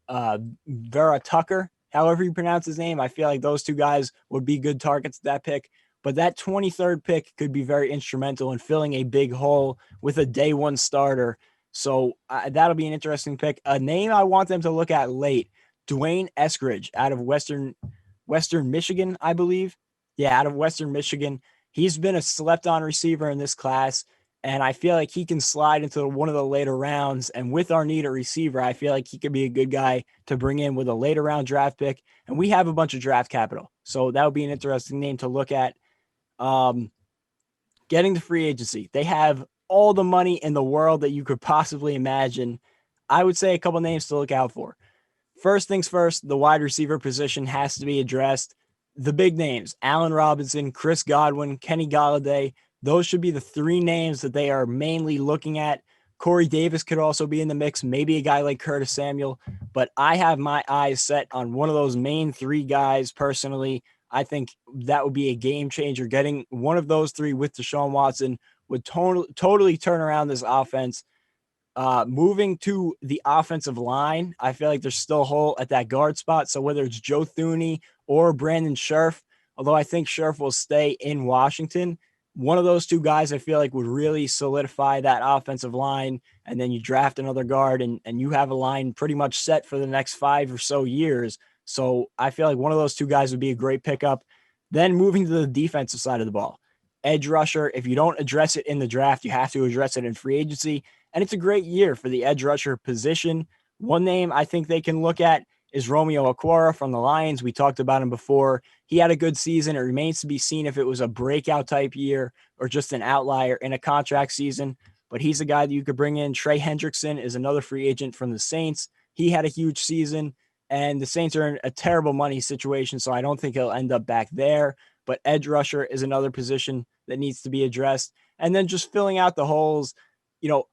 Vera Tucker, however you pronounce his name. I feel like those 2 guys would be good targets at that pick. But that 23rd pick could be very instrumental in filling a big hole with a day 1 starter. So that'll be an interesting pick. A name I want them to look at late, Dwayne Eskridge out of Western Michigan, I believe. Yeah, out of Western Michigan. He's been a slept-on receiver in this class, and I feel like he can slide into one of the later rounds. And with our need at receiver, I feel like he could be a good guy to bring in with a later round draft pick. And we have a bunch of draft capital. So that would be an interesting name to look at. Getting to free agency. They have all the money in the world that you could possibly imagine. I would say a couple names to look out for. First things first, the wide receiver position has to be addressed. The big names, Allen Robinson, Chris Godwin, Kenny Golladay, those should be the 3 names that they are mainly looking at. Corey Davis could also be in the mix, maybe a guy like Curtis Samuel, but I have my eyes set on one of those main 3 guys personally. I think that would be a game changer. Getting one of those 3 with Deshaun Watson would totally turn around this offense. Moving to the offensive line, I feel like there's still a hole at that guard spot. So whether it's Joe Thuney or Brandon Scherf, although I think Scherf will stay in Washington. One of those two guys I feel like would really solidify that offensive line. And then you draft another guard and you have a line pretty much set for the next 5 or so years. So I feel like one of those two guys would be a great pickup. Then moving to the defensive side of the ball, edge rusher. If you don't address it in the draft, you have to address it in free agency. And it's a great year for the edge rusher position. One name I think they can look at is Romeo Okwara from the Lions. We talked about him before. He had a good season. It remains to be seen if it was a breakout type year or just an outlier in a contract season. But he's a guy that you could bring in. Trey Hendrickson is another free agent from the Saints. He had a huge season, and the Saints are in a terrible money situation, so I don't think he'll end up back there. But edge rusher is another position that needs to be addressed. And then just filling out the holes.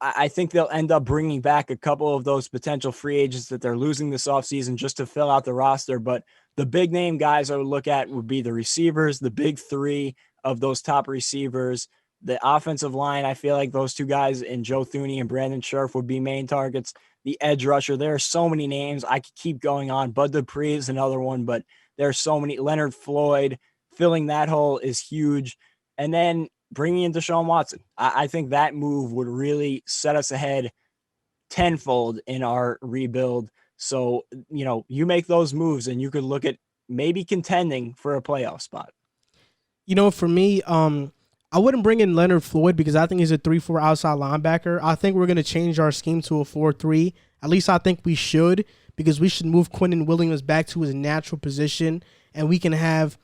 I think they'll end up bringing back a couple of those potential free agents that they're losing this offseason just to fill out the roster. But the big name guys I would look at would be the receivers, the big three of those top receivers. The offensive line, I feel like those two guys in Joe Thuney and Brandon Scherf would be main targets. The edge rusher, there are so many names. I could keep going on. Bud Dupree is another one, but there are so many. Leonard Floyd, filling that hole is huge. And then bringing in Deshaun Watson. I think that move would really set us ahead tenfold in our rebuild. So, you make those moves and you could look at maybe contending for a playoff spot. For me, I wouldn't bring in Leonard Floyd because I think he's a 3-4 outside linebacker. I think we're going to change our scheme to a 4-3. At least I think we should, because we should move Quinnen Williams back to his natural position, and we can have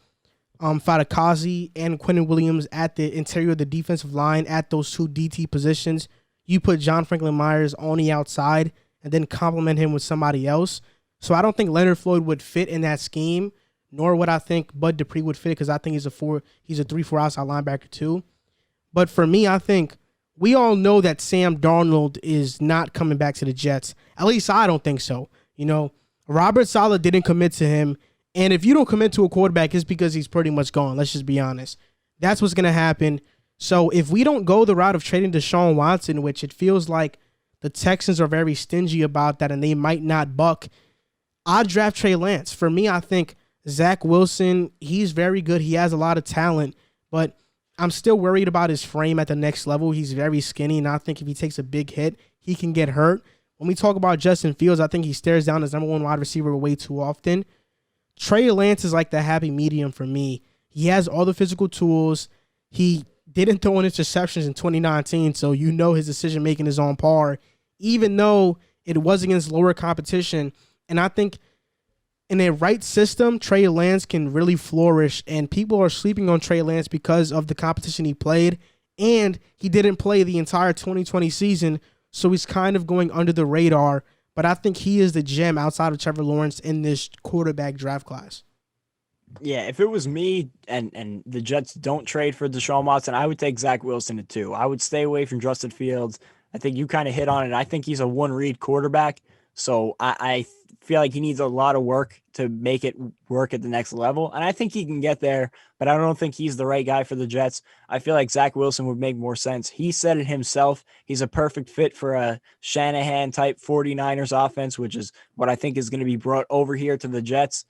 Fadakazi and Quinnen Williams at the interior of the defensive line at those two DT positions. You put John Franklin Myers on the outside and then complement him with somebody else. So I don't think Leonard Floyd would fit in that scheme, nor would I think Bud Dupree would fit, because I think he's a 3-4 outside linebacker too. But for me, I think we all know that Sam Darnold is not coming back to the Jets. At least I don't think so. Robert Saleh didn't commit to him. And if you don't commit to a quarterback, it's because he's pretty much gone. Let's just be honest. That's what's going to happen. So if we don't go the route of trading Deshaun Watson, which it feels like the Texans are very stingy about that and they might not buck, I'd draft Trey Lance. For me, I think Zach Wilson, he's very good. He has a lot of talent, but I'm still worried about his frame at the next level. He's very skinny, and I think if he takes a big hit, he can get hurt. When we talk about Justin Fields, I think he stares down his number one wide receiver way too often. Trey Lance is like the happy medium for me. He has all the physical tools. He didn't throw in interceptions in 2019, so his decision-making is on par, even though it was against lower competition. And I think in a right system, Trey Lance can really flourish, and people are sleeping on Trey Lance because of the competition he played, and he didn't play the entire 2020 season, so he's kind of going under the radar. But I think he is the gem outside of Trevor Lawrence in this quarterback draft class. Yeah, if it was me and the Jets don't trade for Deshaun Watson, I would take Zach Wilson at 2. I would stay away from Justin Fields. I think you kind of hit on it. I think he's a one-read quarterback, so I feel like he needs a lot of work to make it work at the next level, and I think he can get there, but I don't think he's the right guy for the Jets. I feel like Zach Wilson would make more sense. He said it himself. He's a perfect fit for a Shanahan-type 49ers offense, which is what I think is going to be brought over here to the Jets.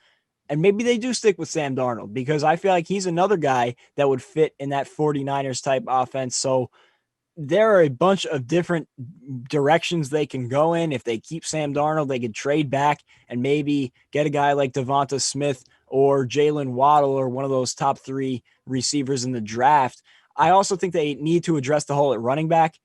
And maybe they do stick with Sam Darnold, because I feel like he's another guy that would fit in that 49ers type offense. So there are a bunch of different directions they can go in. If they keep Sam Darnold, they could trade back and maybe get a guy like Devonta Smith or Jalen Waddle or one of those top 3 receivers in the draft. I also think they need to address the hole at running back.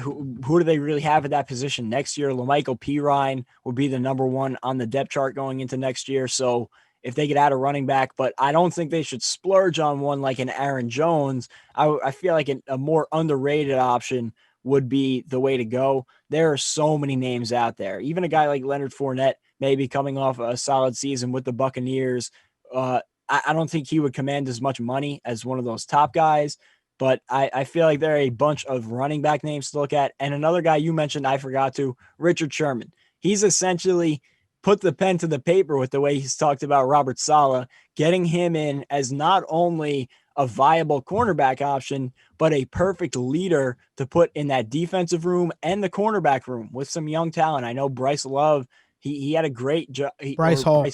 Who do they really have at that position next year? LaMichael Pirine will be the number 1 on the depth chart going into next year. So if they could add a running back, but I don't think they should splurge on one like an Aaron Jones. I feel like a more underrated option would be the way to go. There are so many names out there. Even a guy like Leonard Fournette, maybe coming off a solid season with the Buccaneers. I don't think he would command as much money as one of those top guys, but I feel like there are a bunch of running back names to look at. And another guy you mentioned, I forgot to, Richard Sherman. He's essentially put the pen to the paper with the way he's talked about Robert Saleh, getting him in as not only a viable cornerback option, but a perfect leader to put in that defensive room and the cornerback room with some young talent. I know Bryce Love, he had a great job. Bryce Hall.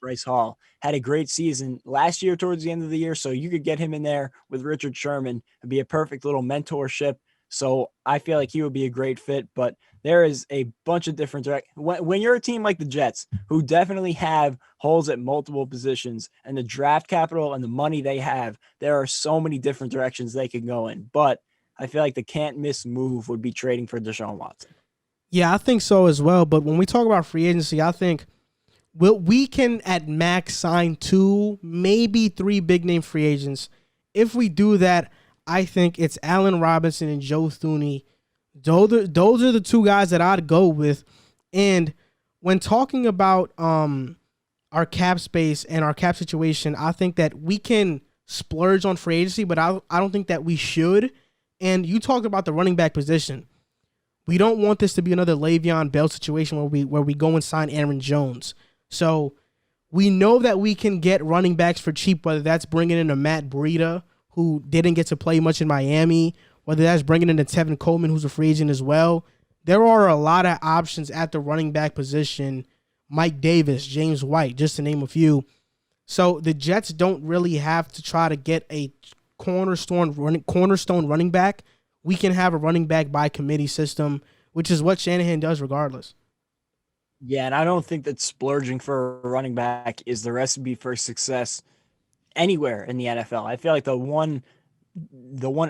Bryce Hall had a great season last year towards the end of the year. So you could get him in there with Richard Sherman. It'd be a perfect little mentorship. So I feel like he would be a great fit, but there is a bunch of different when you're a team like the Jets, who definitely have holes at multiple positions, and the draft capital and the money they have, there are so many different directions they could go in. But I feel like the can't miss move would be trading for Deshaun Watson. Yeah, I think so as well. But when we talk about free agency, I think we can at max sign 2, maybe 3 big name free agents. If we do that, I think it's Allen Robinson and Joe Thuney. Those are the 2 guys that I'd go with. And when talking about our cap space and our cap situation, I think that we can splurge on free agency, but I don't think that we should. And you talked about the running back position. We don't want this to be another Le'Veon Bell situation where we go and sign Aaron Jones. So we know that we can get running backs for cheap, whether that's bringing in a Matt Breida, who didn't get to play much in Miami, whether that's bringing in a Tevin Coleman, who's a free agent as well. There are a lot of options at the running back position. Mike Davis, James White, just to name a few. So the Jets don't really have to try to get a cornerstone running back. We can have a running back by committee system, which is what Shanahan does regardless. Yeah, and I don't think that splurging for a running back is the recipe for success anywhere in the NFL. I feel like the one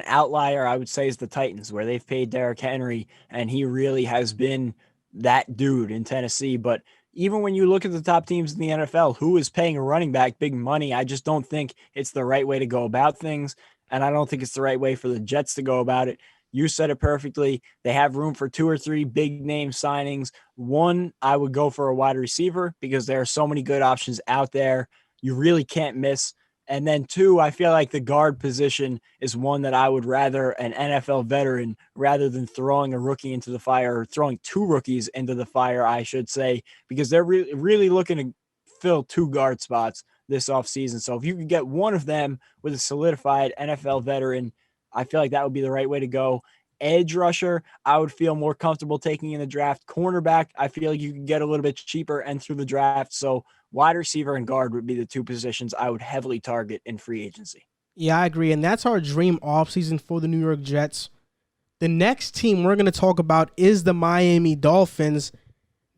outlier I would say is the Titans, where they've paid Derrick Henry, and he really has been that dude in Tennessee. But even when you look at the top teams in the NFL, who is paying a running back big money, I just don't think it's the right way to go about things. And I don't think it's the right way for the Jets to go about it. You said it perfectly. They have room for 2 or 3 big name signings. One, I would go for a wide receiver because there are so many good options out there. You really can't miss. And then 2, I feel like the guard position is one that I would rather an NFL veteran rather than throwing a rookie into the fire, or throwing 2 rookies into the fire, I should say, because they're really looking to fill 2 guard spots this offseason. So if you could get one of them with a solidified NFL veteran, I feel like that would be the right way to go. Edge rusher, I would feel more comfortable taking in the draft. Cornerback, I feel like you can get a little bit cheaper and through the draft. So wide receiver and guard would be the 2 positions I would heavily target in free agency. Yeah, I agree. And that's our dream offseason for the New York Jets. The next team we're going to talk about is the Miami Dolphins.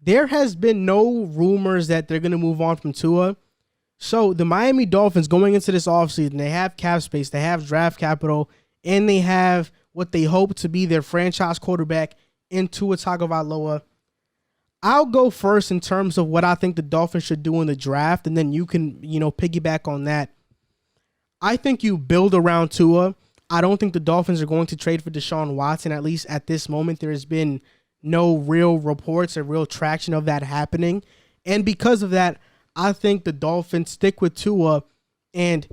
There has been no rumors that they're going to move on from Tua. So the Miami Dolphins going into this offseason, they have cap space, they have draft capital, and they have what they hope to be their franchise quarterback in Tua Tagovailoa. I'll go first in terms of what I think the Dolphins should do in the draft, and then you can, piggyback on that. I think you build around Tua. I don't think the Dolphins are going to trade for Deshaun Watson, at least at this moment. There has been no real reports or real traction of that happening. And because of that, I think the Dolphins stick with Tua. And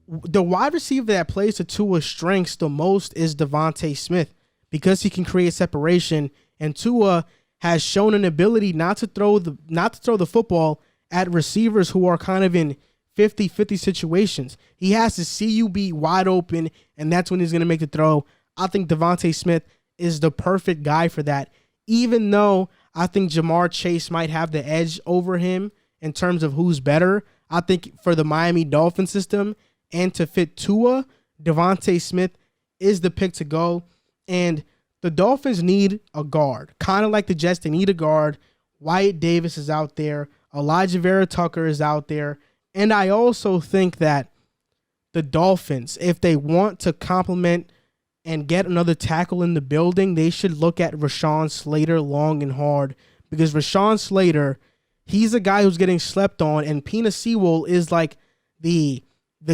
the wide receiver that plays to Tua's strengths the most is Devontae Smith, because he can create separation. And Tua has shown an ability not to throw the football at receivers who are kind of in 50-50 situations. He has to see you be wide open, and that's when he's going to make the throw. I think Devontae Smith is the perfect guy for that, even though I think Jamar Chase might have the edge over him in terms of who's better. I think for the Miami Dolphin system and to fit Tua, Devontae Smith is the pick to go. And the Dolphins need a guard. Kind of like the Jets, they need a guard. Wyatt Davis is out there. Elijah Vera Tucker is out there. And I also think that the Dolphins, if they want to complement and get another tackle in the building, they should look at Rashawn Slater long and hard. Because Rashawn Slater, he's a guy who's getting slept on, and Pina Sewell is like the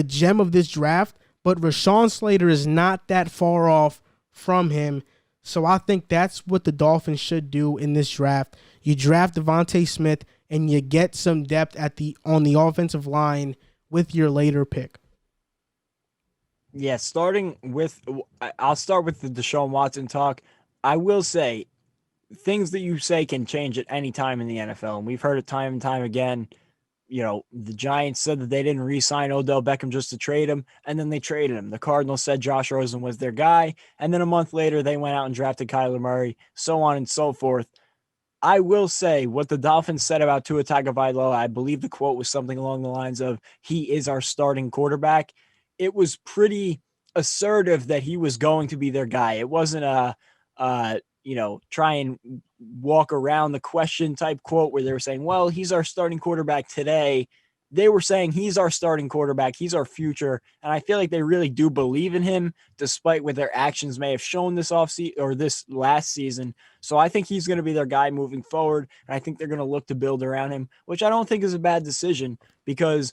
gem of this draft, but Rashawn Slater is not that far off from him. So I think that's what the Dolphins should do in this draft. You draft Devontae Smith, and you get some depth on the offensive line with your later pick. Yeah, I'll start with the Deshaun Watson talk. I will say, things that you say can change at any time in the NFL, and we've heard it time and time again. The Giants said that they didn't re-sign Odell Beckham just to trade him, and then they traded him. The Cardinals said Josh Rosen was their guy, and then a month later they went out and drafted Kyler Murray, so on and so forth. I will say what the Dolphins said about Tua Tagovailoa. I believe the quote was something along the lines of, "He is our starting quarterback." It was pretty assertive that he was going to be their guy. It wasn't a, try and walk around the question type quote where they were saying, "Well, he's our starting quarterback today." They were saying he's our starting quarterback. He's our future. And I feel like they really do believe in him, despite what their actions may have shown this offseason or this last season. So I think he's going to be their guy moving forward. And I think they're going to look to build around him, which I don't think is a bad decision because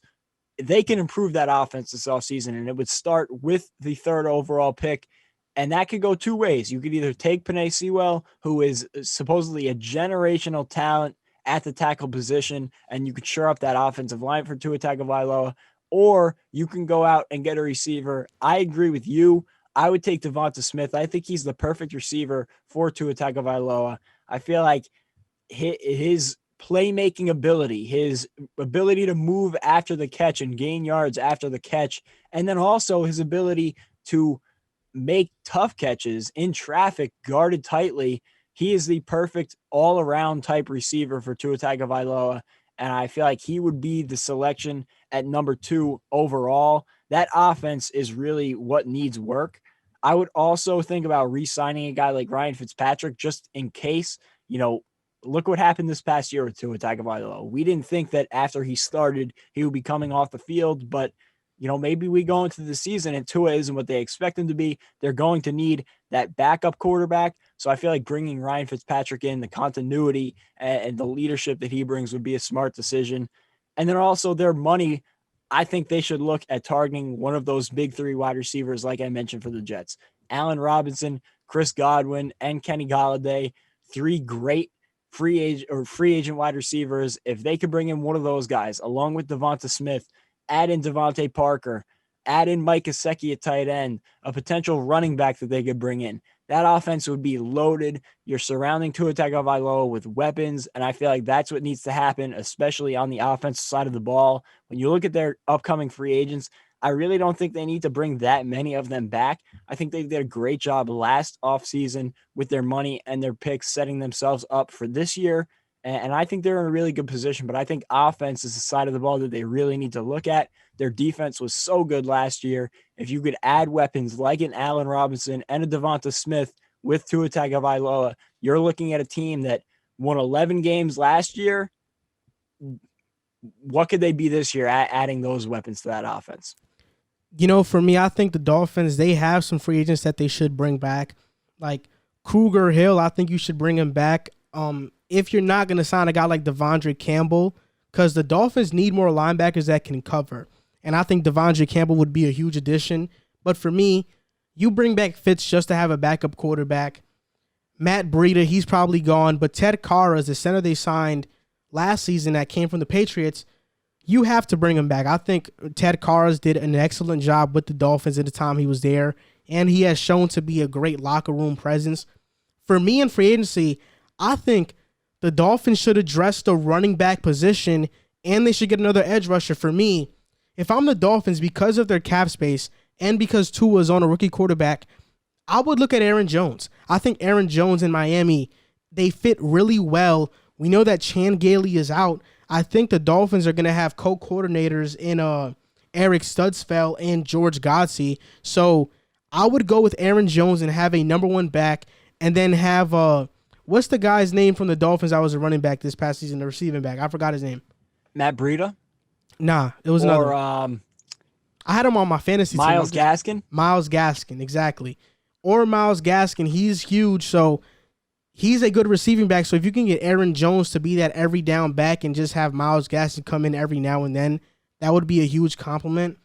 they can improve that offense this offseason. And it would start with the third overall pick. And that could go two ways. You could either take Penei Sewell, who is supposedly a generational talent at the tackle position, and you could shore up that offensive line for Tua Tagovailoa, or you can go out and get a receiver. I agree with you. I would take Devonta Smith. I think he's the perfect receiver for Tua Tagovailoa. I feel like his playmaking ability, his ability to move after the catch and gain yards after the catch, and then also his ability to make tough catches in traffic, guarded tightly. He is the perfect all-around type receiver for Tua Tagovailoa, and I feel like he would be the selection at number 2 overall. That offense is really what needs work. I would also think about re-signing a guy like Ryan Fitzpatrick just in case. Look what happened this past year with Tua Tagovailoa. We didn't think that after he started, he would be coming off the field, but maybe we go into the season and Tua isn't what they expect him to be. They're going to need that backup quarterback. So I feel like bringing Ryan Fitzpatrick in, the continuity and the leadership that he brings would be a smart decision. And then also their money, I think they should look at targeting one of those big 3 wide receivers, like I mentioned for the Jets. Allen Robinson, Chris Godwin, and Kenny Golladay, 3 great free agent wide receivers. If they could bring in one of those guys, along with Devonta Smith, add in Devontae Parker, add in Mike Gesicki at tight end, a potential running back that they could bring in. That offense would be loaded. You're surrounding Tua Tagovailoa with weapons, and I feel like that's what needs to happen, especially on the offensive side of the ball. When you look at their upcoming free agents, I really don't think they need to bring that many of them back. I think they did a great job last offseason with their money and their picks, setting themselves up for this year. And I think they're in a really good position, but I think offense is the side of the ball that they really need to look at. Their defense was so good last year. If you could add weapons like an Allen Robinson and a Devonta Smith with Tua Tagovailoa, you're looking at a team that won 11 games last year. What could they be this year adding those weapons to that offense? For me, I think the Dolphins, they have some free agents that they should bring back. Like Kruger Hill, I think you should bring him back. If you're not going to sign a guy like Devondre Campbell, because the Dolphins need more linebackers that can cover. And I think Devondre Campbell would be a huge addition. But for me, you bring back Fitz just to have a backup quarterback. Matt Breida, he's probably gone. But Ted Carr is the center they signed last season that came from the Patriots. You have to bring him back. I think Ted Carr did an excellent job with the Dolphins at the time he was there. And he has shown to be a great locker room presence. For me in free agency, I think the Dolphins should address the running back position, and they should get another edge rusher. For me, if I'm the Dolphins, because of their cap space and because Tua is on a rookie quarterback, I would look at Aaron Jones. I think Aaron Jones in Miami, they fit really well. We know that Chan Gailey is out. I think the Dolphins are going to have co-coordinators in Eric Studsfeld and George Godsey. So I would go with Aaron Jones and have a number 1 back, and then have what's the guy's name from the Dolphins that was a running back this past season, the receiving back? I forgot his name. Matt Breida? Nah, it was another. I had him on my fantasy team. Myles Gaskin? Myles Gaskin, exactly. Or Myles Gaskin. He's huge, so he's a good receiving back. So if you can get Aaron Jones to be that every down back and just have Myles Gaskin come in every now and then, that would be a huge compliment.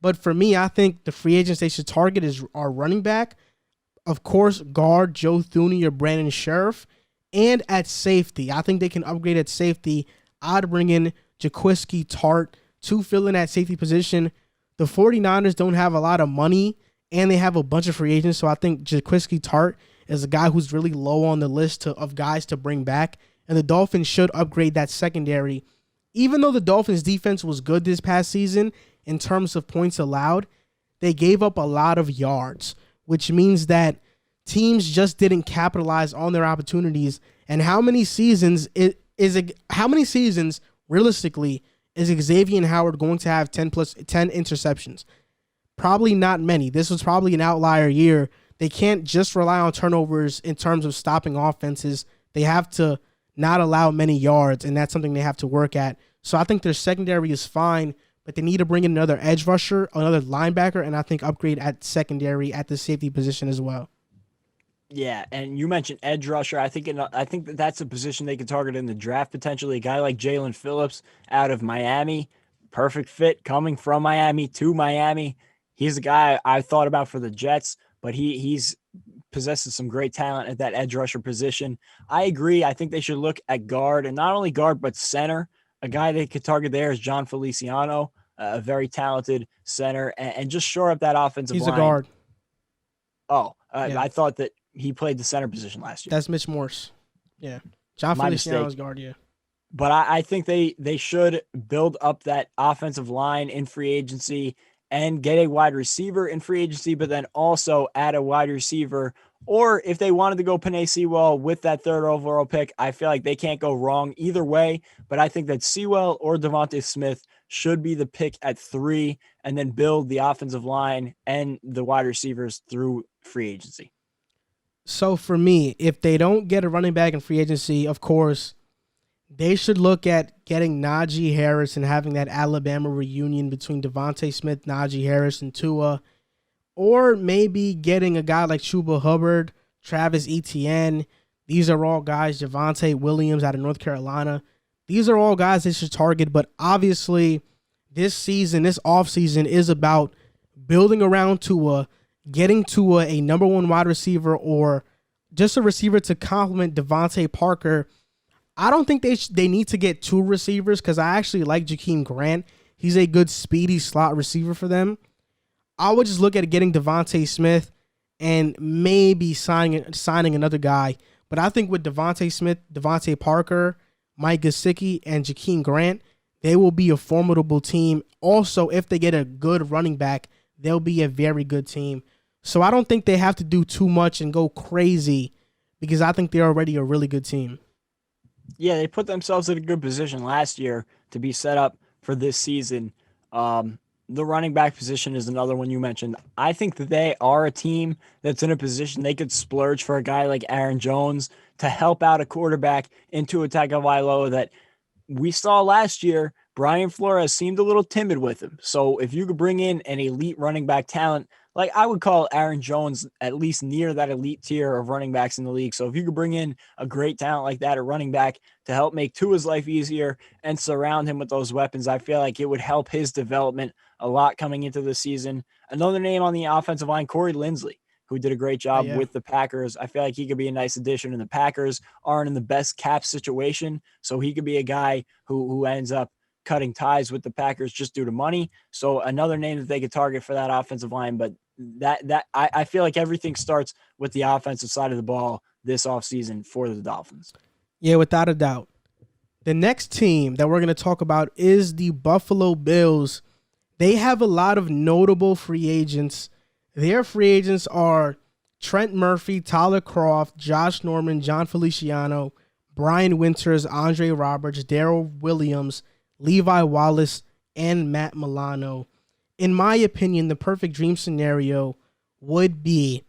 But for me, I think the free agents they should target are running back. Of course, guard Joe Thuney or Brandon Sheriff. And at safety, I think they can upgrade at safety. I'd bring in Jaquiski Tart to fill in that safety position. The 49ers don't have a lot of money, and they have a bunch of free agents, so I think Jaquiski Tart is a guy who's really low on the list of guys to bring back. And the Dolphins should upgrade that secondary. Even though the Dolphins' defense was good this past season in terms of points allowed, they gave up a lot of yards, which means that teams just didn't capitalize on their opportunities, And how many seasons realistically is Xavier Howard going to have 10 interceptions? Probably not many. This was probably an outlier year. They can't just rely on turnovers in terms of stopping offenses. They have to not allow many yards, and that's something they have to work at. So I think their secondary is fine, but they need to bring in another edge rusher, another linebacker, and I think upgrade at secondary at the safety position as well. Yeah, and you mentioned edge rusher. I think that's a position they could target in the draft potentially. A guy like Jalen Phillips out of Miami, perfect fit coming from Miami to Miami. He's a guy I thought about for the Jets, but he's possesses some great talent at that edge rusher position. I agree. I think they should look at guard, and not only guard but center. A guy they could target there is John Feliciano, a very talented center, and just shore up that offensive line. He's a guard. Oh, yeah. I thought that he played the center position last year. That's Mitch Morse. Yeah. John Feliciano's guard, yeah. But I think they should build up that offensive line in free agency and get a wide receiver in free agency, but then also add a wide receiver. Or if they wanted to go Penei Sewell with that third overall pick, I feel like they can't go wrong either way. But I think that Sewell or Devontae Smith should be the pick at 3 and then build the offensive line and the wide receivers through free agency. So for me, if they don't get a running back in free agency, of course, they should look at getting Najee Harris and having that Alabama reunion between Devontae Smith, Najee Harris, and Tua. Or maybe getting a guy like Chuba Hubbard, Travis Etienne. These are all guys, Javonte Williams out of North Carolina. These are all guys they should target. But obviously, this offseason is about building around Tua, getting Tua a number 1 wide receiver or just a receiver to complement Devontae Parker. I don't think they need to get 2 receivers because I actually like Jakeem Grant. He's a good speedy slot receiver for them. I would just look at getting Devontae Smith and maybe signing another guy. But I think with Devontae Smith, Devontae Parker, Mike Gesicki, and Jakeem Grant, they will be a formidable team. Also, if they get a good running back, they'll be a very good team. So I don't think they have to do too much and go crazy because I think they're already a really good team. Yeah, they put themselves in a good position last year to be set up for this season. The running back position is another one you mentioned. I think that they are a team that's in a position they could splurge for a guy like Aaron Jones to help out a quarterback into a Tagovailoa that we saw last year. Brian Flores seemed a little timid with him. So if you could bring in an elite running back talent, like I would call Aaron Jones at least near that elite tier of running backs in the league. So if you could bring in a great talent like that at running back to help make Tua's life easier and surround him with those weapons, I feel like it would help his development a lot coming into the season. Another name on the offensive line, Corey Linsley, who did a great job with the Packers. I feel like he could be a nice addition, and the Packers aren't in the best cap situation. So he could be a guy who ends up cutting ties with the Packers just due to money. So another name that they could target for that offensive line, but I feel like everything starts with the offensive side of the ball this offseason for the Dolphins. Yeah, without a doubt. The next team that we're going to talk about is the Buffalo Bills. They have a lot of notable free agents. Their free agents are Trent Murphy, Tyler Kroft, Josh Norman, John Feliciano, Brian Winters, Andre Roberts, Darrell Williams, Levi Wallace, and Matt Milano. In my opinion, the perfect dream scenario would be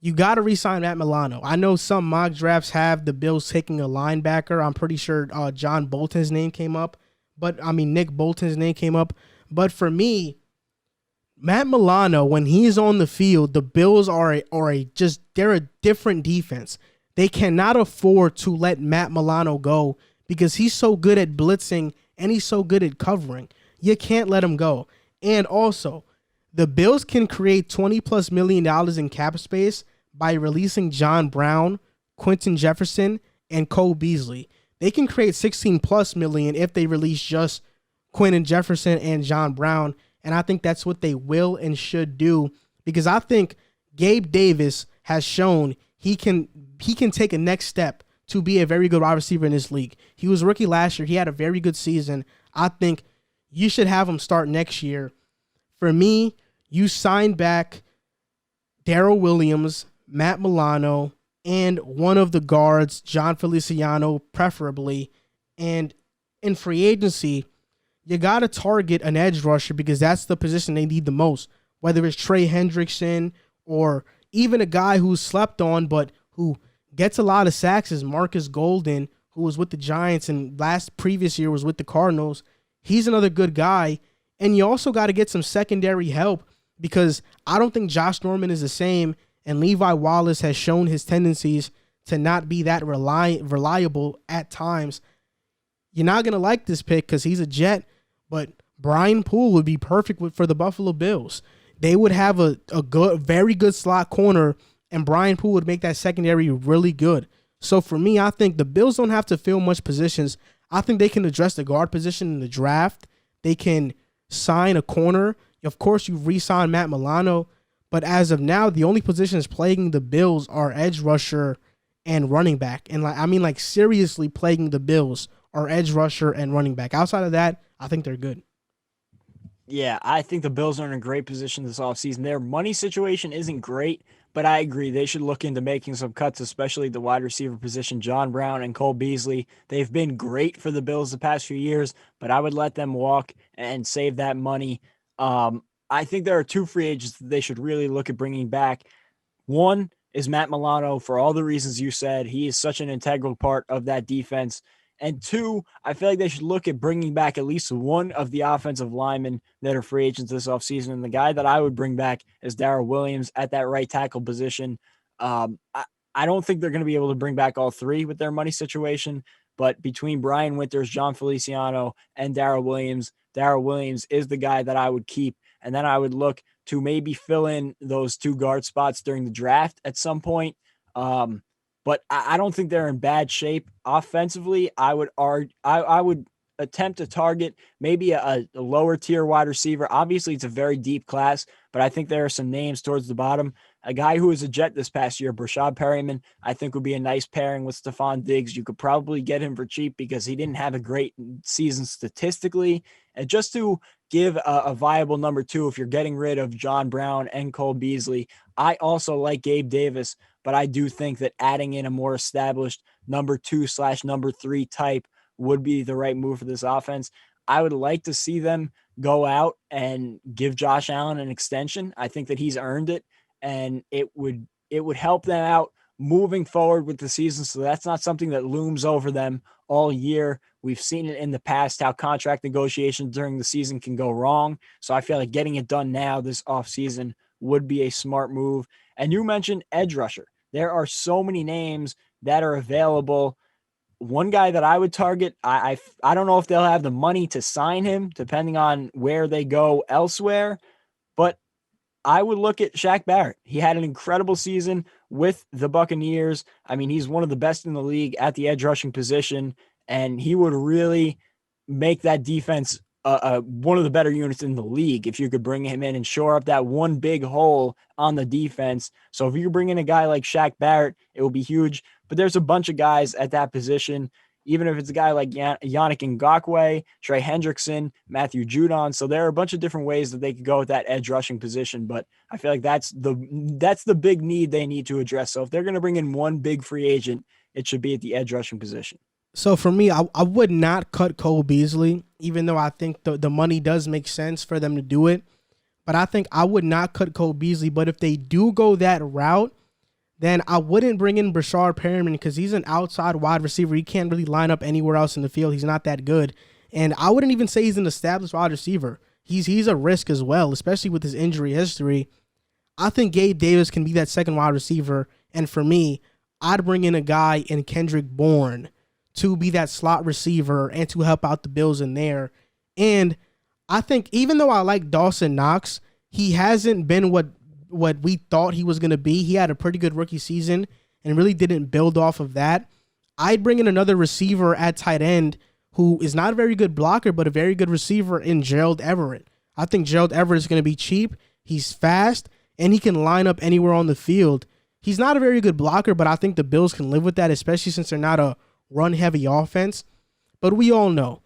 you got to re-sign Matt Milano. I know some mock drafts have the Bills taking a linebacker. I'm pretty sure Nick Bolton's name came up. But for me, Matt Milano, when he's on the field, the Bills they're a different defense. They cannot afford to let Matt Milano go because he's so good at blitzing and he's so good at covering. You can't let him go. And also, the Bills can create $20+ million in cap space by releasing John Brown, Quentin Jefferson, and Cole Beasley. They can create $16+ million if they release just Quentin Jefferson and John Brown. And I think that's what they will and should do because I think Gabe Davis has shown he can take a next step to be a very good wide receiver in this league. He was rookie last year. He had a very good season. I think you should have him start next year. For me, you sign back Darrell Williams, Matt Milano, and one of the guards, John Feliciano, preferably. And in free agency, you got to target an edge rusher because that's the position they need the most, whether it's Trey Hendrickson or even a guy who's slept on but who gets a lot of sacks is Marcus Golden, who was with the Giants and previous year was with the Cardinals. He's another good guy. And you also got to get some secondary help because I don't think Josh Norman is the same, and Levi Wallace has shown his tendencies to not be that reliable at times. You're not going to like this pick because he's a Jet, but Brian Poole would be perfect for the Buffalo Bills. They would have a very good slot corner, and Brian Poole would make that secondary really good. So for me, I think the Bills don't have to fill much positions. I think they can address the guard position in the draft. They can sign a corner. Of course, you re-sign Matt Milano, but as of now, the only positions plaguing the Bills are edge rusher and running back. And seriously plaguing the Bills are edge rusher and running back. Outside of that, I think they're good. Yeah, I think the Bills are in a great position this offseason. Their money situation isn't great, but I agree. They should look into making some cuts, especially the wide receiver position. John Brown and Cole Beasley, they've been great for the Bills the past few years, but I would let them walk and save that money. I think there are two free agents that they should really look at bringing back. One is Matt Milano, for all the reasons you said. He is such an integral part of that defense. And two, I feel like they should look at bringing back at least one of the offensive linemen that are free agents this offseason. And the guy that I would bring back is Darrell Williams at that right tackle position. I don't think they're going to be able to bring back all three with their money situation, but between Brian Winters, John Feliciano, and Darrell Williams is the guy that I would keep. And then I would look to maybe fill in those two guard spots during the draft at some point. But I don't think they're in bad shape offensively. I would attempt to target maybe a lower tier wide receiver. Obviously, it's a very deep class, but I think there are some names towards the bottom. A guy who was a Jet this past year, Brashad Perryman, I think would be a nice pairing with Stephon Diggs. You could probably get him for cheap because he didn't have a great season statistically. And just to give a viable number two, if you're getting rid of John Brown and Cole Beasley, I also like Gabe Davis, but I do think that adding in a more established number 2/number 3 type would be the right move for this offense. I would like to see them go out and give Josh Allen an extension. I think that he's earned it, and it would help them out moving forward with the season. So that's not something that looms over them all year. We've seen it in the past how contract negotiations during the season can go wrong. So I feel like getting it done now this offseason would be a smart move. And you mentioned edge rusher. There are so many names that are available. One guy that I would target, I don't know if they'll have the money to sign him, depending on where they go elsewhere, but I would look at Shaq Barrett. He had an incredible season with the Buccaneers. I mean, he's one of the best in the league at the edge rushing position, and he would really make that defense one of the better units in the league if you could bring him in and shore up that one big hole on the defense. So if you bring in a guy like Shaq Barrett, it will be huge. But there's a bunch of guys at that position, even if it's a guy like Yannick Ngakoue, Trey Hendrickson, Matthew Judon. So there are a bunch of different ways that they could go with that edge rushing position. But I feel like that's the big need they need to address. So if they're going to bring in one big free agent, it should be at the edge rushing position. So for me, I would not cut Cole Beasley, even though I think the money does make sense for them to do it. But I think I would not cut Cole Beasley. But if they do go that route, then I wouldn't bring in Brashad Perriman because he's an outside wide receiver. He can't really line up anywhere else in the field. He's not that good. And I wouldn't even say he's an established wide receiver. He's a risk as well, especially with his injury history. I think Gabe Davis can be that second wide receiver. And for me, I'd bring in a guy in Kendrick Bourne to be that slot receiver and to help out the Bills in there. And I think even though I like Dawson Knox, he hasn't been what we thought he was going to be. He had a pretty good rookie season and really didn't build off of that. I'd bring in another receiver at tight end who is not a very good blocker, but a very good receiver in Gerald Everett. I think Gerald Everett is going to be cheap. He's fast, and he can line up anywhere on the field. He's not a very good blocker, but I think the Bills can live with that, especially since they're not a run-heavy offense. But we all know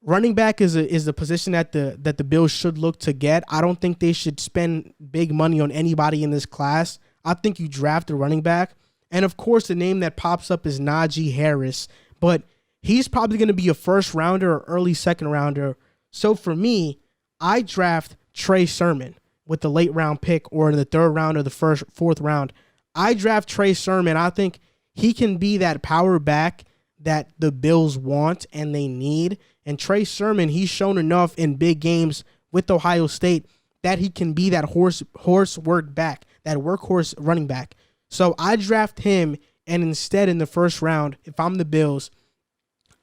running back is the position that the Bills should look to get. I don't think they should spend big money on anybody in this class. I think you draft a running back, And of course, the name that pops up is Najee Harris, but he's probably going to be a first rounder or early second rounder. So for me, I draft Trey Sermon with the late round pick or in the third round or the fourth round. I draft Trey Sermon. I think he can be that power back that the Bills want and they need. And Trey Sermon, he's shown enough in big games with Ohio State that he can be that horse work back, that workhorse running back. So I draft him, and instead in the first round, if I'm the Bills,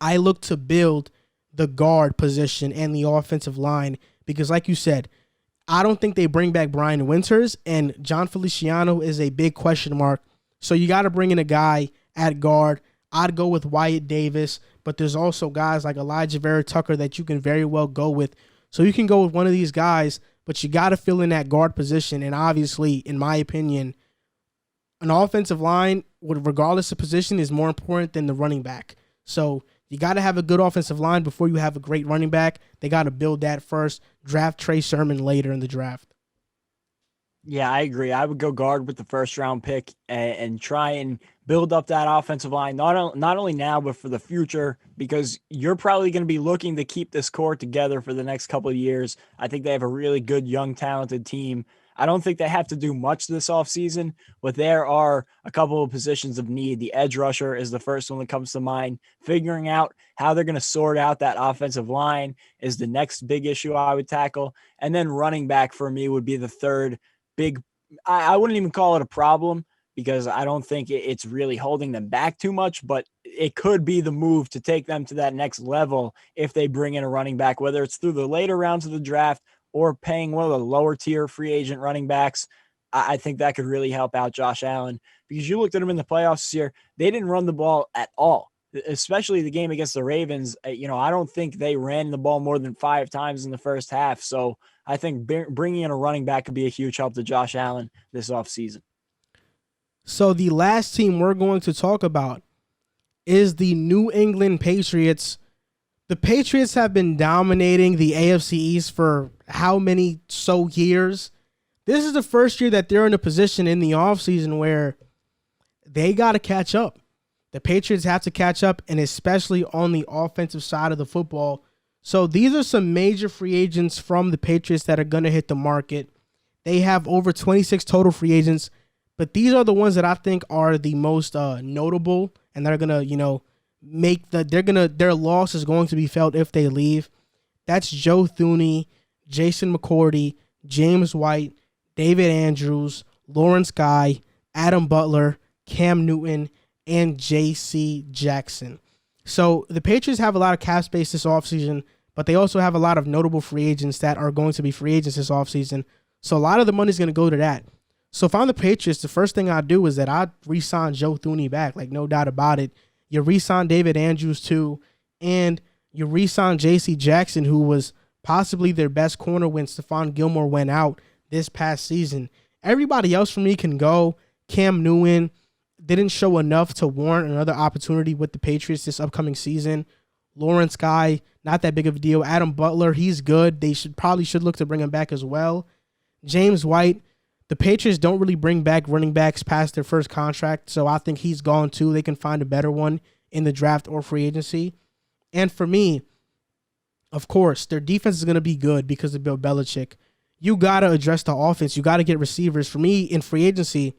I look to build the guard position and the offensive line because, like you said, I don't think they bring back Brian Winters, and John Feliciano is a big question mark. So you got to bring in a guy at guard. I'd go with Wyatt Davis, but there's also guys like Elijah Vera Tucker that you can very well go with. So you can go with one of these guys, but you got to fill in that guard position. And obviously, in my opinion, an offensive line, regardless of position, is more important than the running back. So you got to have a good offensive line before you have a great running back. They got to build that first. Draft Trey Sermon later in the draft. Yeah, I agree. I would go guard with the first round pick and try and build up that offensive line, not only now, but for the future, because you're probably going to be looking to keep this core together for the next couple of years. I think they have a really good, young, talented team. I don't think they have to do much this offseason, but there are a couple of positions of need. The edge rusher is the first one that comes to mind. Figuring out how they're going to sort out that offensive line is the next big issue I would tackle. And then running back for me would be the third big. I wouldn't even call it a problem because I don't think it's really holding them back too much, but it could be the move to take them to that next level if they bring in a running back, whether it's through the later rounds of the draft or paying one of the lower tier free agent running backs. I think that could really help out Josh Allen because you looked at him in the playoffs this year. They didn't run the ball at all, especially the game against the Ravens. I don't think they ran the ball more than 5 times in the first half. So I think bringing in a running back could be a huge help to Josh Allen this offseason. So the last team we're going to talk about is the New England Patriots. The Patriots have been dominating the AFC East for how many years? This is the first year that they're in a position in the offseason where they got to catch up. The Patriots have to catch up, and especially on the offensive side of the football. So these are some major free agents from the Patriots that are going to hit the market. They have over 26 total free agents, but these are the ones that I think are the most notable, and they're going to, their loss is going to be felt if they leave. That's Joe Thuney, Jason McCourty, James White, David Andrews, Lawrence Guy, Adam Butler, Cam Newton, and J.C. Jackson. So the Patriots have a lot of cap space this offseason, but they also have a lot of notable free agents that are going to be free agents this offseason. So a lot of the money is going to go to that. So if I'm the Patriots, the first thing I do is that I re-sign Joe Thuney back, like no doubt about it. You re-sign David Andrews too, and you re-sign J.C. Jackson, who was possibly their best corner when Stephon Gilmore went out this past season. Everybody else for me can go. Cam Newton didn't show enough to warrant another opportunity with the Patriots this upcoming season. Lawrence Guy, not that big of a deal. Adam Butler, he's good. They should look to bring him back as well. James White, the Patriots don't really bring back running backs past their first contract, so I think he's gone too. They can find a better one in the draft or free agency. And for me, of course, their defense is going to be good because of Bill Belichick. You got to address the offense. You got to get receivers. For me, in free agency,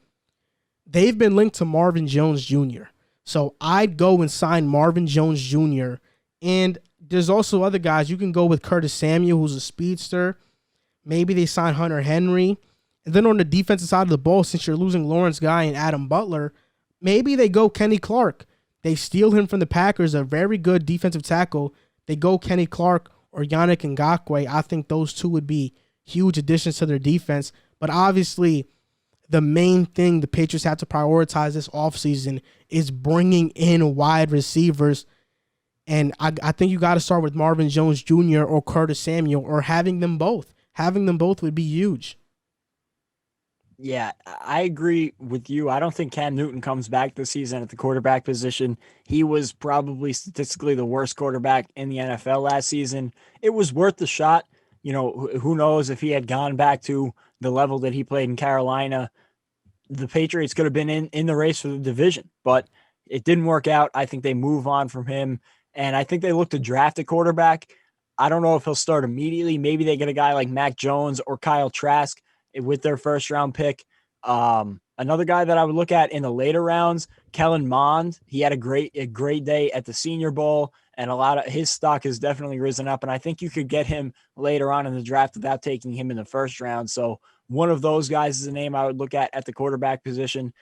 they've been linked to Marvin Jones Jr. So I'd go and sign Marvin Jones Jr. And there's also other guys. You can go with Curtis Samuel, who's a speedster. Maybe they sign Hunter Henry. And then on the defensive side of the ball, since you're losing Lawrence Guy and Adam Butler, maybe they go Kenny Clark. They steal him from the Packers, a very good defensive tackle. They go Kenny Clark or Yannick Ngakoue. I think those two would be huge additions to their defense. But obviously, the main thing the Patriots have to prioritize this offseason is bringing in wide receivers. And I think you got to start with Marvin Jones Jr. or Curtis Samuel or having them both. Having them both would be huge. Yeah, I agree with you. I don't think Cam Newton comes back this season at the quarterback position. He was probably statistically the worst quarterback in the NFL last season. It was worth the shot. Who knows if he had gone back to the level that he played in Carolina, the Patriots could have been in the race for the division, but it didn't work out. I think they move on from him, and I think they look to draft a quarterback. I don't know if he'll start immediately. Maybe they get a guy like Mac Jones or Kyle Trask with their first round pick. Another guy that I would look at in the later rounds, Kellen Mond. He had a great day at the Senior Bowl, and a lot of his stock has definitely risen up. And I think you could get him later on in the draft without taking him in the first round. So one of those guys is a name I would look at the quarterback position.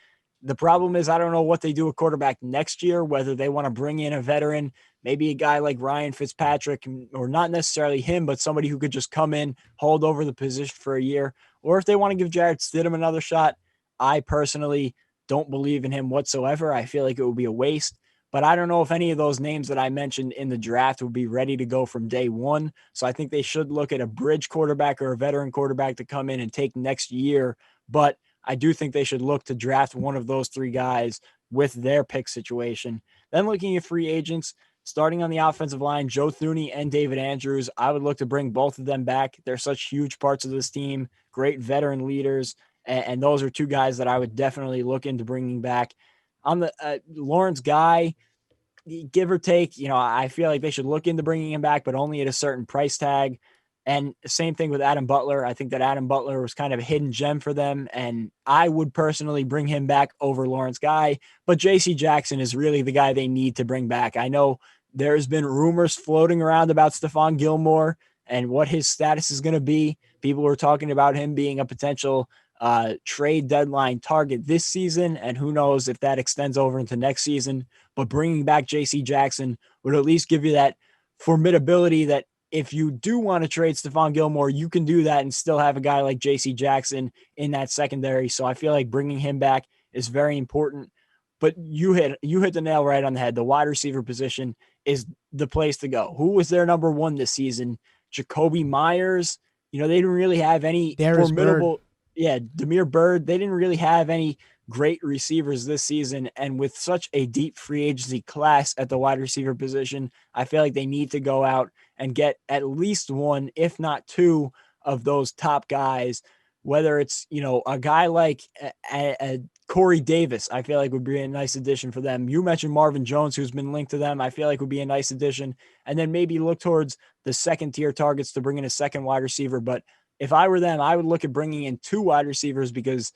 The problem is I don't know what they do at quarterback next year, whether they want to bring in a veteran, maybe a guy like Ryan Fitzpatrick, or not necessarily him, but somebody who could just come in, hold over the position for a year, or if they want to give Jared Stidham another shot. I personally don't believe in him whatsoever. I feel like it would be a waste, but I don't know if any of those names that I mentioned in the draft would be ready to go from day one. So I think they should look at a bridge quarterback or a veteran quarterback to come in and take next year. But I do think they should look to draft one of those three guys with their pick situation. Then looking at free agents, starting on the offensive line, Joe Thuney and David Andrews, I would look to bring both of them back. They're such huge parts of this team, great veteran leaders, and those are two guys that I would definitely look into bringing back. On the Lawrence Guy, give or take, I feel like they should look into bringing him back, but only at a certain price tag. And same thing with Adam Butler. I think that Adam Butler was kind of a hidden gem for them, and I would personally bring him back over Lawrence Guy. But J.C. Jackson is really the guy they need to bring back. I know there's been rumors floating around about Stephon Gilmore and what his status is going to be. People were talking about him being a potential trade deadline target this season, and who knows if that extends over into next season. But bringing back J.C. Jackson would at least give you that formidability that if you do want to trade Stephon Gilmore, you can do that and still have a guy like J.C. Jackson in that secondary. So I feel like bringing him back is very important. But you hit the nail right on the head. The wide receiver position is the place to go. Who was their number one this season? Jacoby Myers. They didn't really have any formidable. Bird. Yeah, Damiere Byrd. They didn't really have any great receivers this season. And with such a deep free agency class at the wide receiver position, I feel like they need to go out and get at least one, if not two, of those top guys. Whether it's, a guy like a Corey Davis, I feel like would be a nice addition for them. You mentioned Marvin Jones, who's been linked to them. I feel like would be a nice addition. And then maybe look towards the second tier targets to bring in a second wide receiver. But if I were them, I would look at bringing in two wide receivers because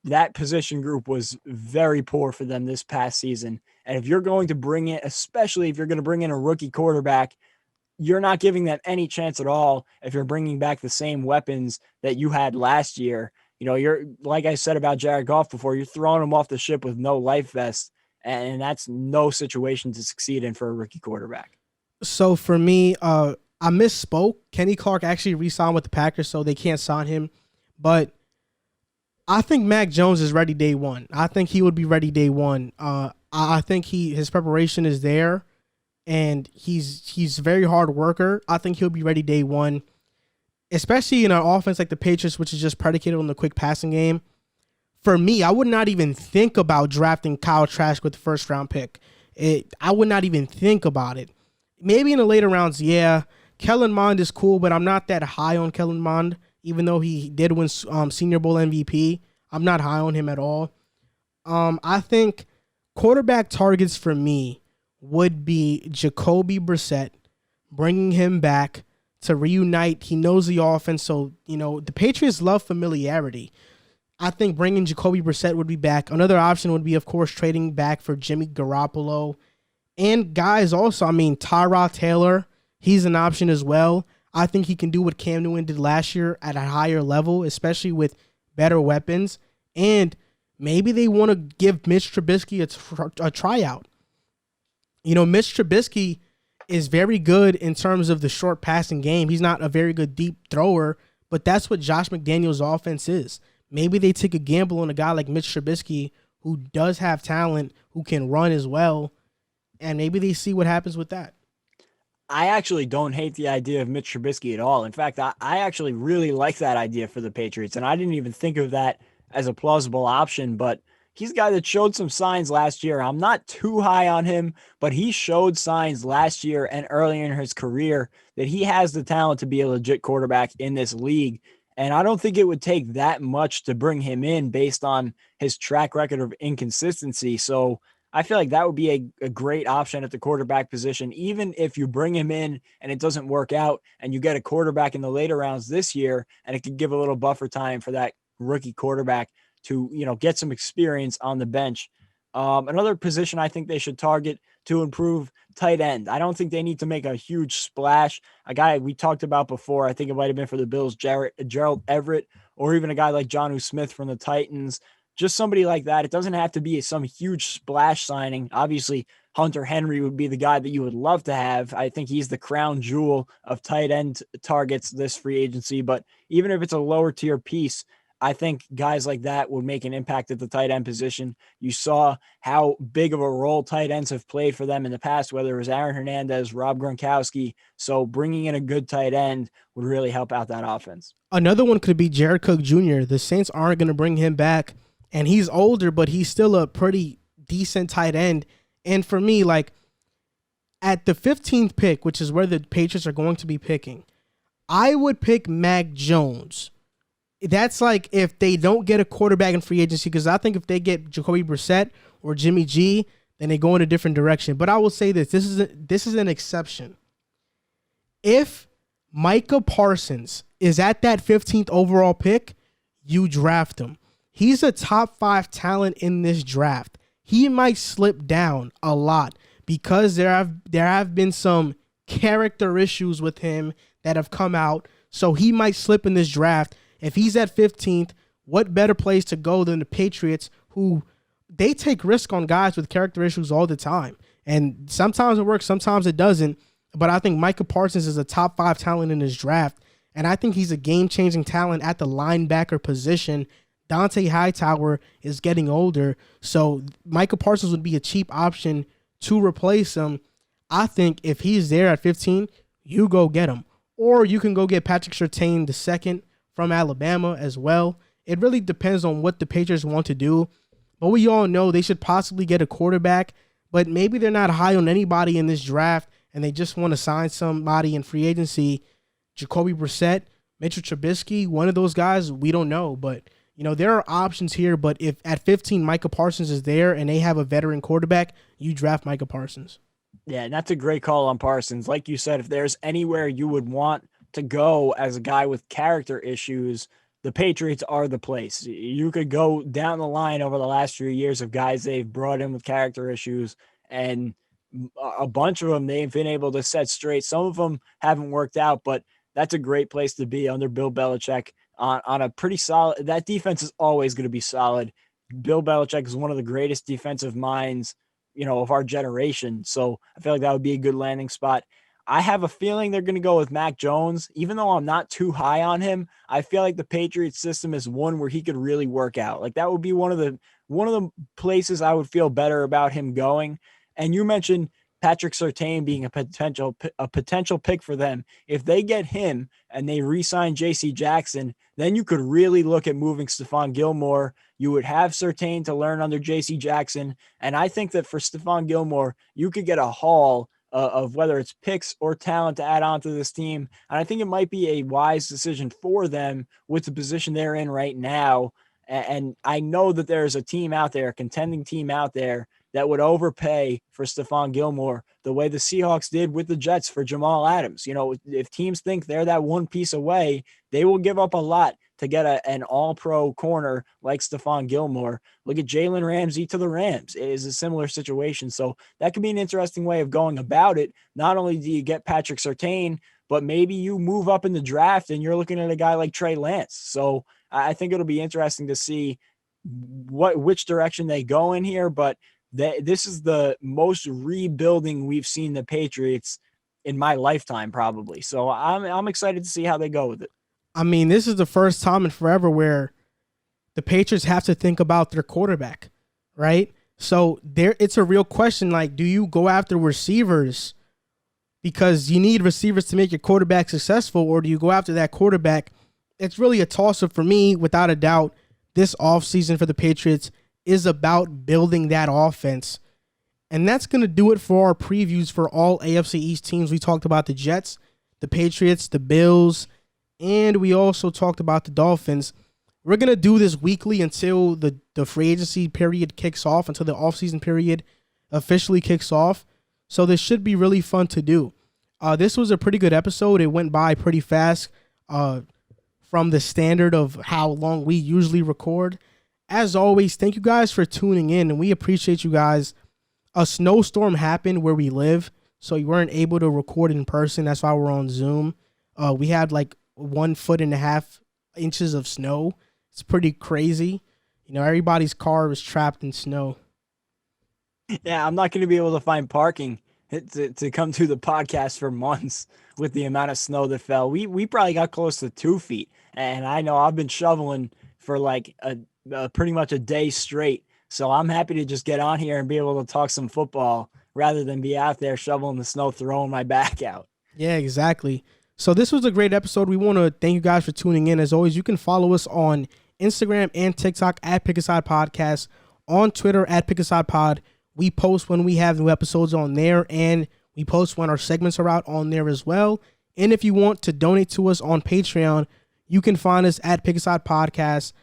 that position group was very poor for them this past season. And if you're going to bring in, especially if you're going to bring in a rookie quarterback, you're not giving them any chance at all if you're bringing back the same weapons that you had last year. You're, like I said about Jared Goff before, you're throwing him off the ship with no life vest, and that's no situation to succeed in for a rookie quarterback. So for me, I misspoke. Kenny Clark actually re-signed with the Packers, so they can't sign him. But I think Mac Jones is ready day one. I think he would be ready day one. I think his preparation is there, and he's a very hard worker. I think he'll be ready day one, especially in an offense like the Patriots, which is just predicated on the quick passing game. For me, I would not even think about drafting Kyle Trask with the first round pick. I would not even think about it. Maybe in the later rounds, yeah. Kellen Mond is cool, but I'm not that high on Kellen Mond, even though he did win Senior Bowl MVP. I'm not high on him at all. I think quarterback targets for me would be Jacoby Brissett, bringing him back to reunite. He knows the offense, so, the Patriots love familiarity. I think bringing Jacoby Brissett would be back. Another option would be, of course, trading back for Jimmy Garoppolo. And guys also, Tyrod Taylor, he's an option as well. I think he can do what Cam Newton did last year at a higher level, especially with better weapons. And maybe they want to give Mitch Trubisky a tryout. Mitch Trubisky is very good in terms of the short passing game. He's not a very good deep thrower, but that's what Josh McDaniels' offense is. Maybe they take a gamble on a guy like Mitch Trubisky who does have talent, who can run as well, and maybe they see what happens with that. I actually don't hate the idea of Mitch Trubisky at all. In fact, I actually really like that idea for the Patriots, and I didn't even think of that as a plausible option, but he's a guy that showed some signs last year. I'm not too high on him, but he showed signs last year and earlier in his career that he has the talent to be a legit quarterback in this league. And I don't think it would take that much to bring him in based on his track record of inconsistency. So I feel like that would be a great option at the quarterback position, even if you bring him in and it doesn't work out and you get a quarterback in the later rounds this year, and it could give a little buffer time for that rookie quarterback to, get some experience on the bench. Another position I think they should target to improve, tight end. I don't think they need to make a huge splash. A guy we talked about before, I think it might have been for the Bills, Gerald Everett, or even a guy like Jonnu Smith from the Titans. Just somebody like that. It doesn't have to be some huge splash signing. Obviously, Hunter Henry would be the guy that you would love to have. I think he's the crown jewel of tight end targets this free agency. But even if it's a lower tier piece, I think guys like that would make an impact at the tight end position. You saw how big of a role tight ends have played for them in the past, whether it was Aaron Hernandez, Rob Gronkowski. So bringing in a good tight end would really help out that offense. Another one could be Jared Cook Jr. The Saints aren't going to bring him back, and he's older, but he's still a pretty decent tight end. And for me, like at the 15th pick, which is where the Patriots are going to be picking, I would pick Mac Jones. That's like if they don't get a quarterback in free agency, because I think if they get Jacoby Brissett or Jimmy G, then they go in a different direction. But I will say this is an exception. If Micah Parsons is at that 15th overall pick, you draft him. He's a top 5 talent in this draft. He might slip down a lot because there have been some character issues with him that have come out. So he might slip in this draft. If he's at 15th, what better place to go than the Patriots, who they take risk on guys with character issues all the time. And sometimes it works, sometimes it doesn't. But I think Micah Parsons is a top 5 talent in this draft. And I think he's a game-changing talent at the linebacker position. Dante Hightower is getting older. So Micah Parsons would be a cheap option to replace him. I think if he's there at 15, you go get him. Or you can go get Patrick Surtain II from Alabama as well. It really depends on what the Patriots want to do. But we all know they should possibly get a quarterback, but maybe they're not high on anybody in this draft and they just want to sign somebody in free agency. Jacoby Brissett, Mitchell Trubisky, one of those guys, we don't know. But, there are options here. But if at 15 Micah Parsons is there and they have a veteran quarterback, you draft Micah Parsons. Yeah, and that's a great call on Parsons. Like you said, if there's anywhere you would want to go as a guy with character issues, the Patriots are the place. You could go down the line over the last few years of guys they've brought in with character issues, and a bunch of them they've been able to set straight. Some of them haven't worked out, but that's a great place to be under Bill Belichick on a pretty solid. That defense is always going to be solid. Bill Belichick is one of the greatest defensive minds, of our generation. So I feel like that would be a good landing spot. I have a feeling they're going to go with Mac Jones. Even though I'm not too high on him, I feel like the Patriots system is one where he could really work out. Like that would be one of the places I would feel better about him going. And you mentioned Patrick Surtain being a potential pick for them. If they get him and they re-sign J.C. Jackson, then you could really look at moving Stephon Gilmore. You would have Surtain to learn under J.C. Jackson. And I think that for Stephon Gilmore, you could get a haul of whether it's picks or talent to add on to this team. And I think it might be a wise decision for them with the position they're in right now. And I know that there's a team out there, a contending team out there, that would overpay for Stephon Gilmore the way the Seahawks did with the Jets for Jamal Adams. If teams think they're that one piece away, they will give up a lot to get an all-pro corner like Stephon Gilmore. Look at Jalen Ramsey to the Rams. It is a similar situation. So that could be an interesting way of going about it. Not only do you get Patrick Surtain, but maybe you move up in the draft and you're looking at a guy like Trey Lance. So I think it'll be interesting to see which direction they go in here. But this is the most rebuilding we've seen the Patriots in my lifetime, probably. So I'm excited to see how they go with it. I mean, this is the first time in forever where the Patriots have to think about their quarterback, right? So it's a real question. Like, do you go after receivers because you need receivers to make your quarterback successful, or do you go after that quarterback? It's really a toss-up for me, without a doubt. This offseason for the Patriots is about building that offense. And that's going to do it for our previews for all AFC East teams. We talked about the Jets, the Patriots, the Bills, and we also talked about the Dolphins. We're going to do this weekly until the free agency period kicks off, until the offseason period officially kicks off. So this should be really fun to do. This was a pretty good episode. It went by pretty fast from the standard of how long we usually record. As always, thank you guys for tuning in, and we appreciate you guys. A snowstorm happened where we live, so we weren't able to record in person. That's why we're on Zoom. We had like 1.5 inches of snow. It's pretty crazy. You know, everybody's car was trapped in snow. Yeah, I'm not going to be able to find parking to come to the podcast for months with the amount of snow that fell. We probably got close to 2 feet, and I know I've been shoveling for like a pretty much a day straight. So I'm happy to just get on here and be able to talk some football rather than be out there shoveling the snow, throwing my back out. Yeah, exactly. So this was a great episode. We want to thank you guys for tuning in. As always, you can follow us on Instagram and TikTok at Pick a Side Podcast, on Twitter at Pick a Side Pod. We post when we have new episodes on there, and we post when our segments are out on there as well. And if you want to donate to us on Patreon, you can find us at Pick a Side Podcast.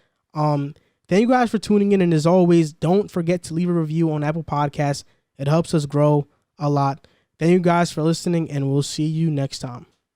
Thank you guys for tuning in, and as always, don't forget to leave a review on Apple Podcasts. It helps us grow a lot. Thank you guys for listening, and we'll see you next time.